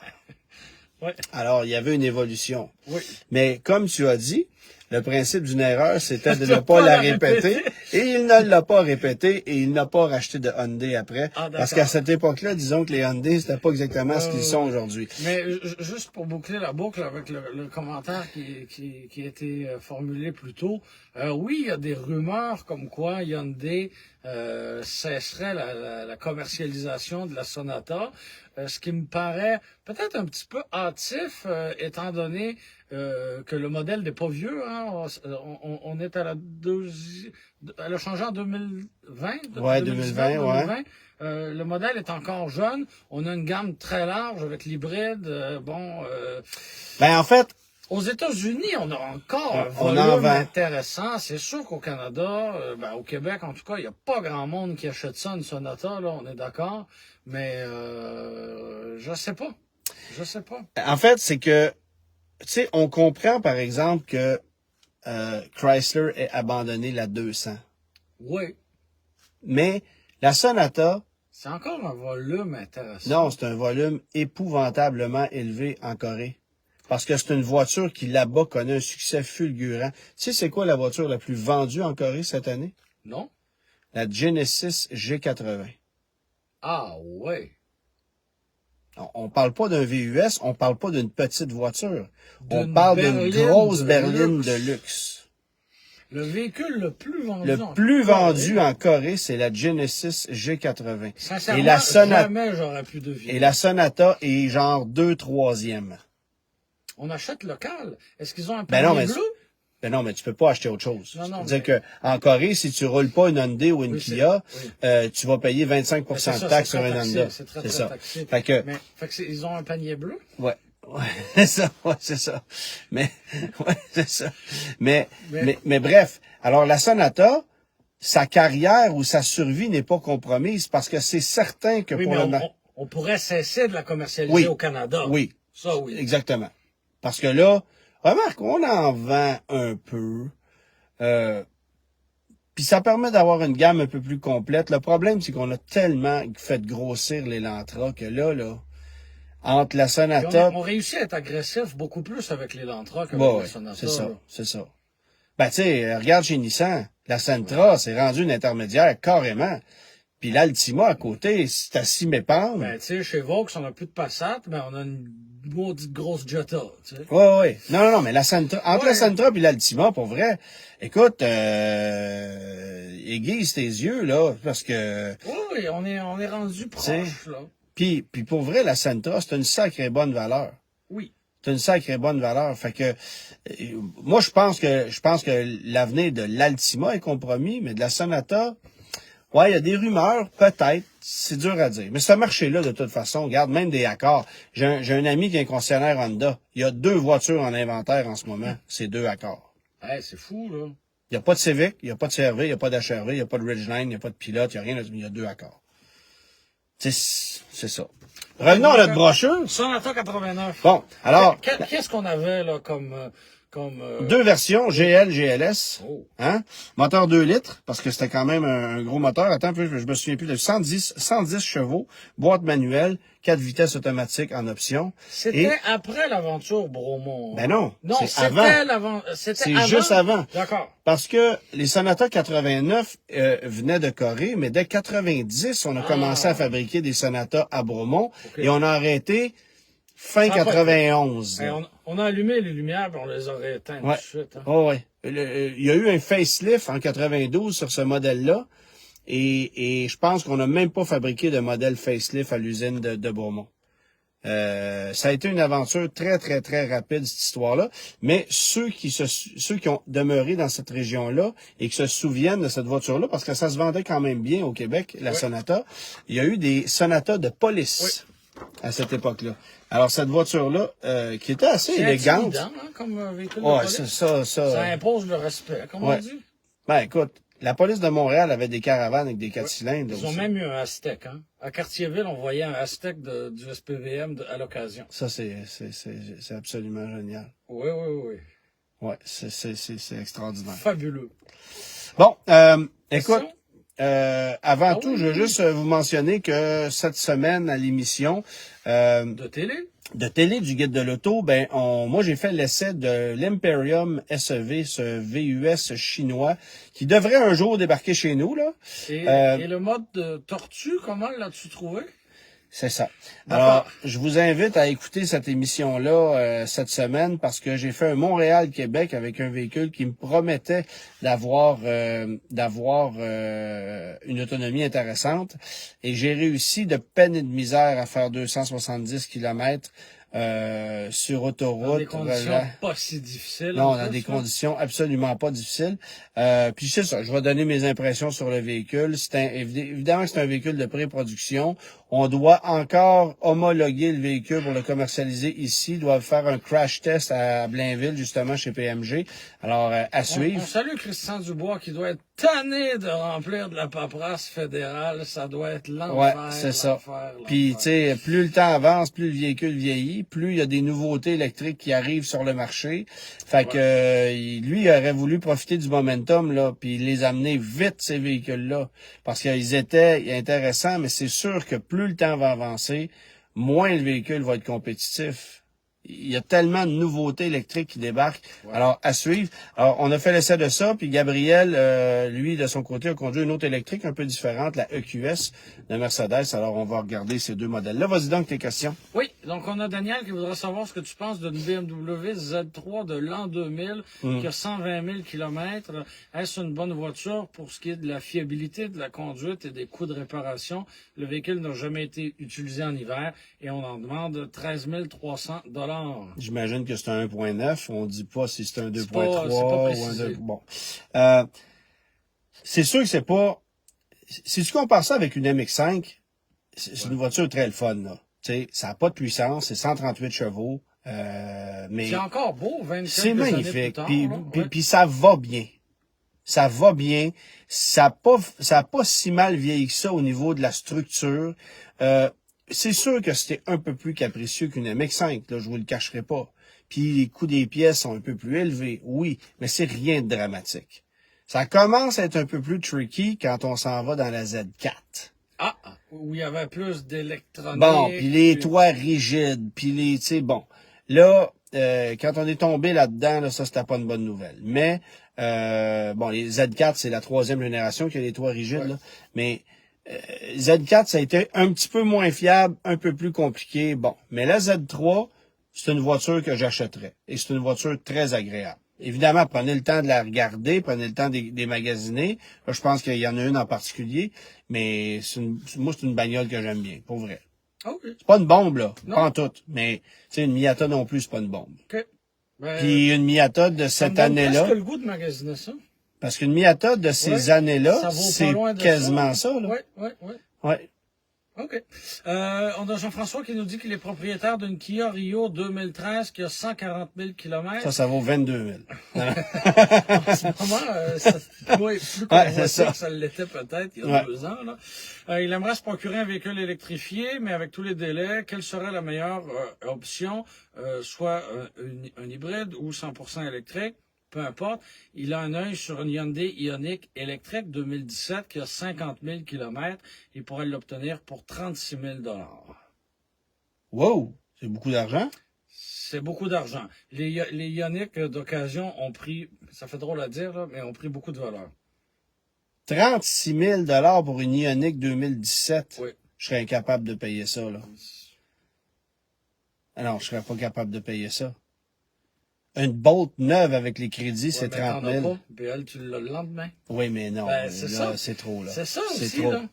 Ouais. Alors, il y avait une évolution. Oui. Mais comme tu as dit, le principe d'une erreur, c'était de ne pas la répéter. Et il ne l'a pas répété et il n'a pas racheté de Hyundai après. Ah, d'accord. Parce qu'à cette époque-là, disons que les Hyundai, c'était pas exactement ce qu'ils sont aujourd'hui. Mais juste pour boucler la boucle avec le commentaire qui a été formulé plus tôt, oui, il y a des rumeurs comme quoi Hyundai cesserait la commercialisation de la Sonata, ce qui me paraît peut-être un petit peu hâtif, étant donné que le modèle n'est pas vieux. Hein, on est à la deuxième... Elle a changé en 2020? Ouais, 2020, ouais. Le modèle est encore jeune. On a une gamme très large avec l'hybride. Ben, en fait, Aux États-Unis, on a encore un on en volume vend. intéressant. C'est sûr qu'au Canada, au Québec en tout cas, il n'y a pas grand monde qui achète ça, une Sonata, là, on est d'accord. Mais je sais pas. Je sais pas. en fait, c'est que, tu sais, on comprend, par exemple, que Chrysler ait abandonné la 200. Oui. Mais la Sonata, C'est encore un volume intéressant. non, c'est un volume épouvantablement élevé en Corée. Parce que c'est une voiture qui, là-bas, connaît un succès fulgurant. Tu sais, c'est quoi la voiture la plus vendue en Corée cette année? Non? La Genesis G80. Ah, ouais. On parle pas d'un VUS, on parle pas d'une petite voiture. On D'une parle d'une berline grosse de berline luxe. de luxe. Le véhicule le plus vendu. Le en plus Corée. vendu en Corée, c'est la Genesis G80. Sincèrement, Et la Sonata, jamais j'aurais pu deviner. et la Sonata est genre 2/3. On achète local. Est-ce qu'ils ont un Ben panier non, mais bleu? Ben non, mais tu peux pas acheter autre chose. Non, non, C'est-à-dire mais- que en Corée, si tu roules pas une Hyundai ou une Oui, Kia, oui. tu vas payer 25 Ben, c'est de ça, taxes c'est sur très une taxé, Honda. c'est très, C'est très ça. taxé. Fait que, Mais, ils ont un panier bleu? ouais, c'est ça, ouais, c'est ça. Mais, ouais, c'est ça. Mais bref. Alors, la Sonata, sa carrière ou sa survie n'est pas compromise parce que c'est certain que Oui, pour mais le on pourrait cesser de la commercialiser Oui. au Canada. Oui. Ça, oui. Exactement. Parce que là, Remarque, on en vend un peu. Puis ça permet d'avoir une gamme un peu plus complète. Le problème, c'est qu'on a tellement fait grossir l'Elantra que là, entre la Puis Sonata... on réussit à être agressif beaucoup plus avec l'Elantra qu'avec Ouais, la Sonata. c'est ça, là. c'est ça. Ben, tu sais, regarde chez Nissan, la Sentra, c'est rendu une intermédiaire carrément. Puis l'Altima à côté, c'est à 6 mépendre. Ben, tu sais, chez Vaux, on n'a plus de Passat, mais on a une maudite grosse Jetta, tu sais. Ouais. Non, mais la Sentra, entre Ouais. la Sentra puis l'Altima, pour vrai, écoute, aiguise tes yeux, là, parce que... Oui, on est rendu T'sais. proche, là. Puis pour vrai, la Sentra, c'est une sacrée bonne valeur. Oui. C'est une sacrée bonne valeur. Fait que moi je pense que l'avenir de l'Altima est compromis, mais de la Sonata, ouais, il y a des rumeurs, peut-être. C'est dur à dire. Mais ce marché-là, de toute façon, regarde, même des Accords. J'ai un ami qui est un concessionnaire Honda. Il y a 2 voitures en inventaire en ce moment. C'est 2 Accords. Hey, c'est fou, là. Il n'y a pas de Civic, il n'y a pas de CR-V, il n'y a pas d'HR-V, il n'y a pas de Ridgeline, il n'y a pas de Pilote, il n'y a rien. Il y a 2 Accords. C'est ça. Revenons à notre brochure. Sonata 89. Bon, alors... Qu'est-ce qu'on avait, là, comme 2 versions, GL, GLS. Oh. Hein? Moteur 2 litres, parce que c'était quand même un gros moteur. Attends un peu, je me souviens plus de 110 chevaux, boîte manuelle, 4 vitesses automatiques en option. C'était après l'aventure Bromont. Ben non, Non, c'est c'était avant. C'était C'est avant. juste avant. D'accord. Parce que les Sonata 89 venaient de Corée, mais dès 90, on a commencé à fabriquer des Sonata à Bromont et on a arrêté fin Ça a pas 91. Hey, on a allumé les lumières et on les aurait éteintes Ouais. tout de suite. Hein. Oh, ouais. Il y a eu un facelift en 92 sur ce modèle-là. Et je pense qu'on n'a même pas fabriqué de modèle facelift à l'usine de Beaumont. Ça a été une aventure très, très, très rapide, cette histoire-là. Mais ceux qui ont demeuré dans cette région-là et qui se souviennent de cette voiture-là, parce que ça se vendait quand même bien au Québec, la Sonata, il y a eu des Sonata de police à cette époque-là. Alors, cette voiture-là, qui était assez C'est élégante. intimidant, hein, comme véhicule de Ouais, police. ça. impose le respect, comme Ouais. on dit. Ben, écoute, la police de Montréal avait des caravanes avec des 4 cylindres. Ils ont aussi. même eu un Aztec. Hein. À Cartierville, on voyait un Aztec du SPVM à l'occasion. Ça, c'est absolument génial. Oui. Ouais, c'est extraordinaire. Fabuleux. Bon, écoute, Question? avant tout, oui, je veux oui. juste vous mentionner que cette semaine à l'émission De télé? de télé du Guide de l'auto, ben moi j'ai fait l'essai de l'Imperium SEV, ce VUS chinois, qui devrait un jour débarquer chez nous, là. Et le mode de tortue, comment l'as-tu trouvé? C'est ça. D'accord. Alors, je vous invite à écouter cette émission-là cette semaine parce que j'ai fait un Montréal-Québec avec un véhicule qui me promettait d'avoir une autonomie intéressante. Et j'ai réussi de peine et de misère à faire 270 km sur autoroute. Dans des conditions voilà. pas si difficiles. Non, en dans plus, des là. conditions absolument pas difficiles. Puis c'est ça, je vais donner mes impressions sur le véhicule. Évidemment que c'est un véhicule de pré-production. On doit encore homologuer le véhicule pour le commercialiser ici. Ils doivent faire un crash test à Blainville, justement, chez PMG. Alors, à suivre. On salue Christian Dubois qui doit être tanné de remplir de la paperasse fédérale. Ça doit être l'enfer. Ouais, c'est ça. l'enfer. Puis, tu sais, plus le temps avance, plus le véhicule vieillit, plus il y a des nouveautés électriques qui arrivent sur le marché. Fait que lui, il aurait voulu profiter du momentum, là, puis les amener vite, ces véhicules-là. Parce qu'ils étaient intéressants, mais c'est sûr que plus le temps va avancer, moins le véhicule va être compétitif. Il y a tellement de nouveautés électriques qui débarquent. Ouais. Alors, à suivre. Alors, on a fait l'essai de ça, puis Gabriel, lui, de son côté, a conduit une autre électrique un peu différente, la EQS de Mercedes. Alors, on va regarder ces deux modèles-là. Vas-y donc tes questions. Oui, donc on a Daniel qui voudrait savoir ce que tu penses d'une BMW Z3 de l'an 2000 qui a 120 000 km. Est-ce une bonne voiture pour ce qui est de la fiabilité de la conduite et des coûts de réparation? Le véhicule n'a jamais été utilisé en hiver et on en demande 13 300 $. J'imagine que c'est un 1.9. On dit pas si c'est un 2.3 C'est pas ou un précisé. 2. Bon. C'est sûr que c'est pas... Si tu compares ça avec une MX-5, c'est une voiture très le fun, là. Tu sais, ça n'a pas de puissance, c'est 138 chevaux. Mais C'est encore beau, 24 c'est années plus magnifique. tard. Puis, là. puis, Ouais. puis ça va bien. Ça va bien. Ça a pas si mal vieilli que ça au niveau de la structure. C'est sûr que c'était un peu plus capricieux qu'une MX-5, là, je vous le cacherai pas. puis les coûts des pièces sont un peu plus élevés. Oui, mais c'est rien de dramatique. Ça commence à être un peu plus tricky quand on s'en va dans la Z4. Ah, où il y avait plus d'électronique. Bon, puis les toits rigides, puis les, tu sais, bon. Là, quand on est tombé là-dedans, là, ça, c'était pas une bonne nouvelle. Mais, bon, les Z4, c'est la 3e génération qui a les toits rigides, Ouais. là. Mais Z4, ça a été un petit peu moins fiable, un peu plus compliqué. Bon, mais la Z3, c'est une voiture que j'achèterais. Et c'est une voiture très agréable. Évidemment, prenez le temps de la regarder, prenez le temps des magasiner. Là, je pense qu'il y en a une en particulier, mais moi, c'est une bagnole que j'aime bien, pour vrai. OK. C'est pas une bombe, là, Non. pas en tout. Mais, tu sais, une Miata non plus, c'est pas une bombe. OK. Ben, Puis une Miata de ça me cette donne année-là, presque le goût de magasiner ça. parce qu'une Miata de ces Ouais, années-là, ça vaut pas c'est loin de quasiment ça, là. Oui. Ouais. OK. On a Jean-François qui nous dit qu'il est propriétaire d'une Kia Rio 2013 qui a 140 000 km. Ça vaut 22 000. En ce moment, ça, oui, plus Ouais, convoité c'est ça. que ça l'était peut-être il y a Ouais. 2 ans. Là. Il aimerait se procurer un véhicule électrifié, mais avec tous les délais, quelle serait la meilleure option, soit un hybride ou 100% électrique? Peu importe, il a un œil sur une Hyundai Ioniq électrique 2017 qui a 50 000 km. Il pourrait l'obtenir pour 36 000 $. Wow! C'est beaucoup d'argent. C'est beaucoup d'argent. Les Ioniq d'occasion ont pris, ça fait drôle à dire, là, mais ont pris beaucoup de valeur. 36 000 pour une Ioniq 2017. Oui. Je serais incapable de payer ça, là. Alors, je serais pas capable de payer ça. Une Bolt neuve avec les crédits, c'est Ouais, mais 30 t'en as 000. pas, puis elle, tu l'as le lendemain. Oui, mais non. Ben, c'est là, ça. c'est trop, là. C'est ça C'est aussi, trop. là.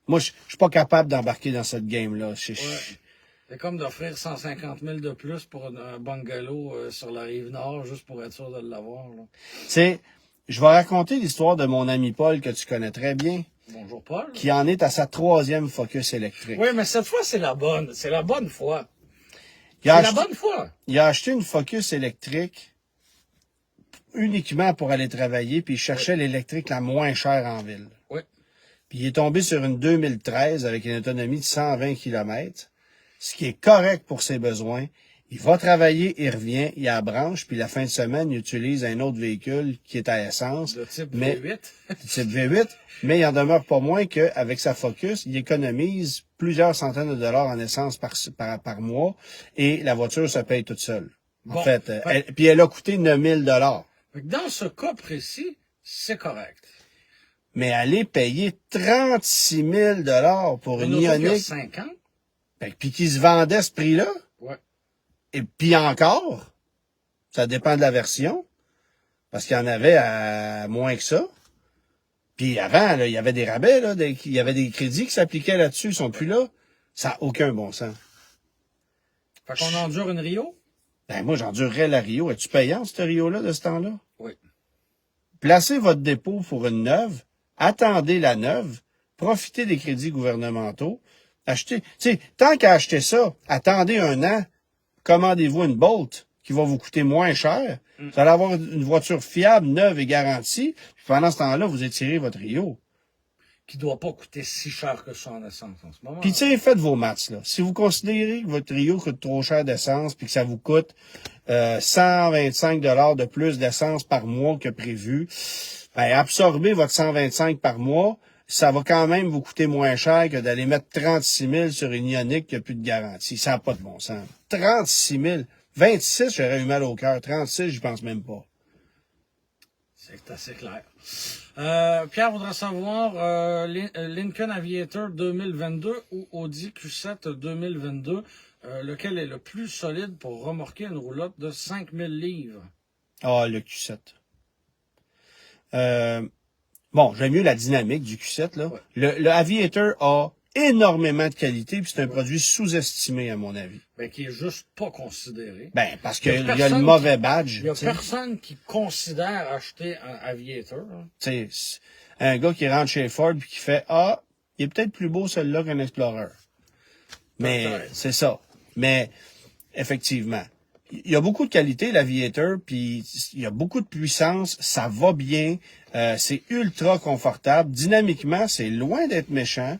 Moi, je suis pas capable d'embarquer dans cette game-là. Ouais. C'est comme d'offrir 150 000 de plus pour un bungalow sur la rive nord, juste pour être sûr de l'avoir, là. Tu sais, je vais raconter l'histoire de mon ami Paul, que tu connais très bien, Bonjour, Paul. qui en est à sa 3e Focus électrique. Oui, mais cette fois, c'est la bonne. C'est la bonne fois. Il a, C'est la acheté, bonne fois. il a acheté une Focus électrique uniquement pour aller travailler, puis il cherchait l'électrique la moins chère en ville. Oui. Puis il est tombé sur une 2013 avec une autonomie de 120 km, ce qui est correct pour ses besoins. Il va travailler, il revient, il a la branche, puis la fin de semaine, il utilise un autre véhicule qui est à essence, De type mais V8. type V8, mais il en demeure pas moins qu'avec sa Focus, il économise plusieurs centaines de dollars en essence par mois, et la voiture se paye toute seule. En Bon, fait, puis elle a coûté 9 000 dollars. Dans ce cas précis, c'est correct. Mais aller payer 36 000 dollars pour une auto qui a Ioniq, 5 ans. puis qui se vendait à ce prix-là, Ouais. et puis encore, ça dépend de la version, parce qu'il y en avait à moins que ça. Puis avant, là, il y avait des rabais, là, il y avait des crédits qui s'appliquaient là-dessus, ils sont plus là. Ça n'a aucun bon sens. Fait qu'on endure une Rio? Ben moi, j'endurerais la Rio. Es-tu payant, cette Rio-là, de ce temps-là? Oui. Placez votre dépôt pour une neuve, attendez la neuve, profitez des crédits gouvernementaux, achetez, tu sais, tant qu'à acheter ça, attendez un an, commandez-vous une Bolt qui va vous coûter moins cher. Vous allez avoir une voiture fiable, neuve et garantie, puis pendant ce temps-là, vous étirez votre Rio. Qui doit pas coûter si cher que ça en essence en ce moment. Puis tu sais, faites vos maths, là. Si vous considérez que votre Rio coûte trop cher d'essence, puis que ça vous coûte 125 $ de plus d'essence par mois que prévu, ben absorbez votre 125 par mois, ça va quand même vous coûter moins cher que d'aller mettre 36 000 sur une Ioniq qui n'a plus de garantie. Ça n'a pas de bon sens. 36 000. 26, j'aurais eu mal au cœur. 36, j'y pense même pas. C'est assez clair. Pierre voudrait savoir Lincoln Aviator 2022 ou Audi Q7 2022, lequel est le plus solide pour remorquer une roulotte de 5000 livres? Ah, le Q7. Bon, j'aime mieux la dynamique du Q7, là. Ouais. Le Aviator a énormément de qualité, puis c'est un produit sous-estimé, à mon avis. Ben, qui est juste pas considéré. Ben, parce Il y a qu'il y a le personne mauvais badge. Il y a tu sais. personne qui considère acheter un Aviator. Hein. Tu sais, un gars qui rentre chez Ford puis qui fait Ah, il est peut-être plus beau celui-là qu'un Explorer. Mais Peut-être. c'est ça. Mais effectivement, il y a beaucoup de qualité, l'Aviator, puis il y a beaucoup de puissance, ça va bien, c'est ultra confortable. Dynamiquement, c'est loin d'être méchant.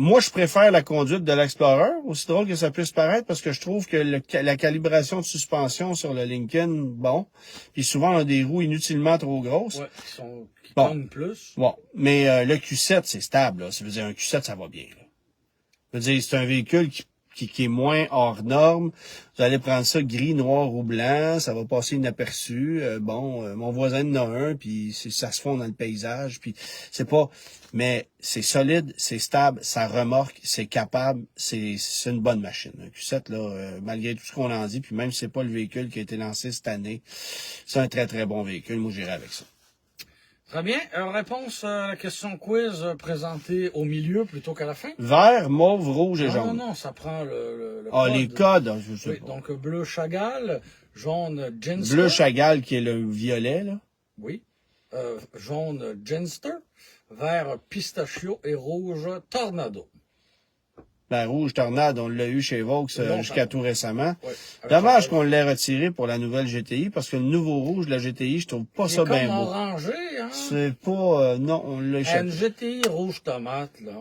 Moi, je préfère la conduite de l'Explorer, aussi drôle que ça puisse paraître, parce que je trouve que la calibration de suspension sur le Lincoln, bon, puis souvent on a des roues inutilement trop grosses. Ouais, qui Bon. tombent plus. Bon, mais le Q7, c'est stable, là. Ça veut dire un Q7, ça va bien, là. Ça veut dire c'est un véhicule qui est moins hors norme. Vous allez prendre ça gris, noir ou blanc, ça va passer inaperçu. Mon voisin en a un, puis ça se fond dans le paysage, puis c'est pas... Mais c'est solide, c'est stable, ça remorque, c'est capable, c'est une bonne machine. Un Q7, là, malgré tout ce qu'on en dit, puis même si c'est pas le véhicule qui a été lancé cette année, c'est un très, très bon véhicule. Moi, j'irai avec ça. Très bien. Réponse à la question quiz présentée au milieu plutôt qu'à la fin. Vert, mauve, rouge et jaune. Non, ça prend le Ah, code. les codes, je sais Oui, pas. donc bleu Chagall, jaune Genster. Bleu Chagall, qui est le violet, là. Oui. Jaune Genster, vert Pistachio et rouge Tornado. La rouge Tornade, on l'a eu chez Vaux jusqu'à tout récemment. Oui. Dommage qu'on l'ait retiré pour la nouvelle GTI, parce que le nouveau rouge de la GTI, je trouve pas ça bien beau. Orangé, hein? C'est pas... non, on l'a échappé. Une GTI rouge tomate, là.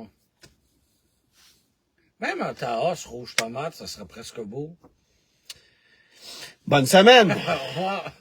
Même un Taos rouge tomate, ça serait presque beau. Bonne semaine! Au revoir.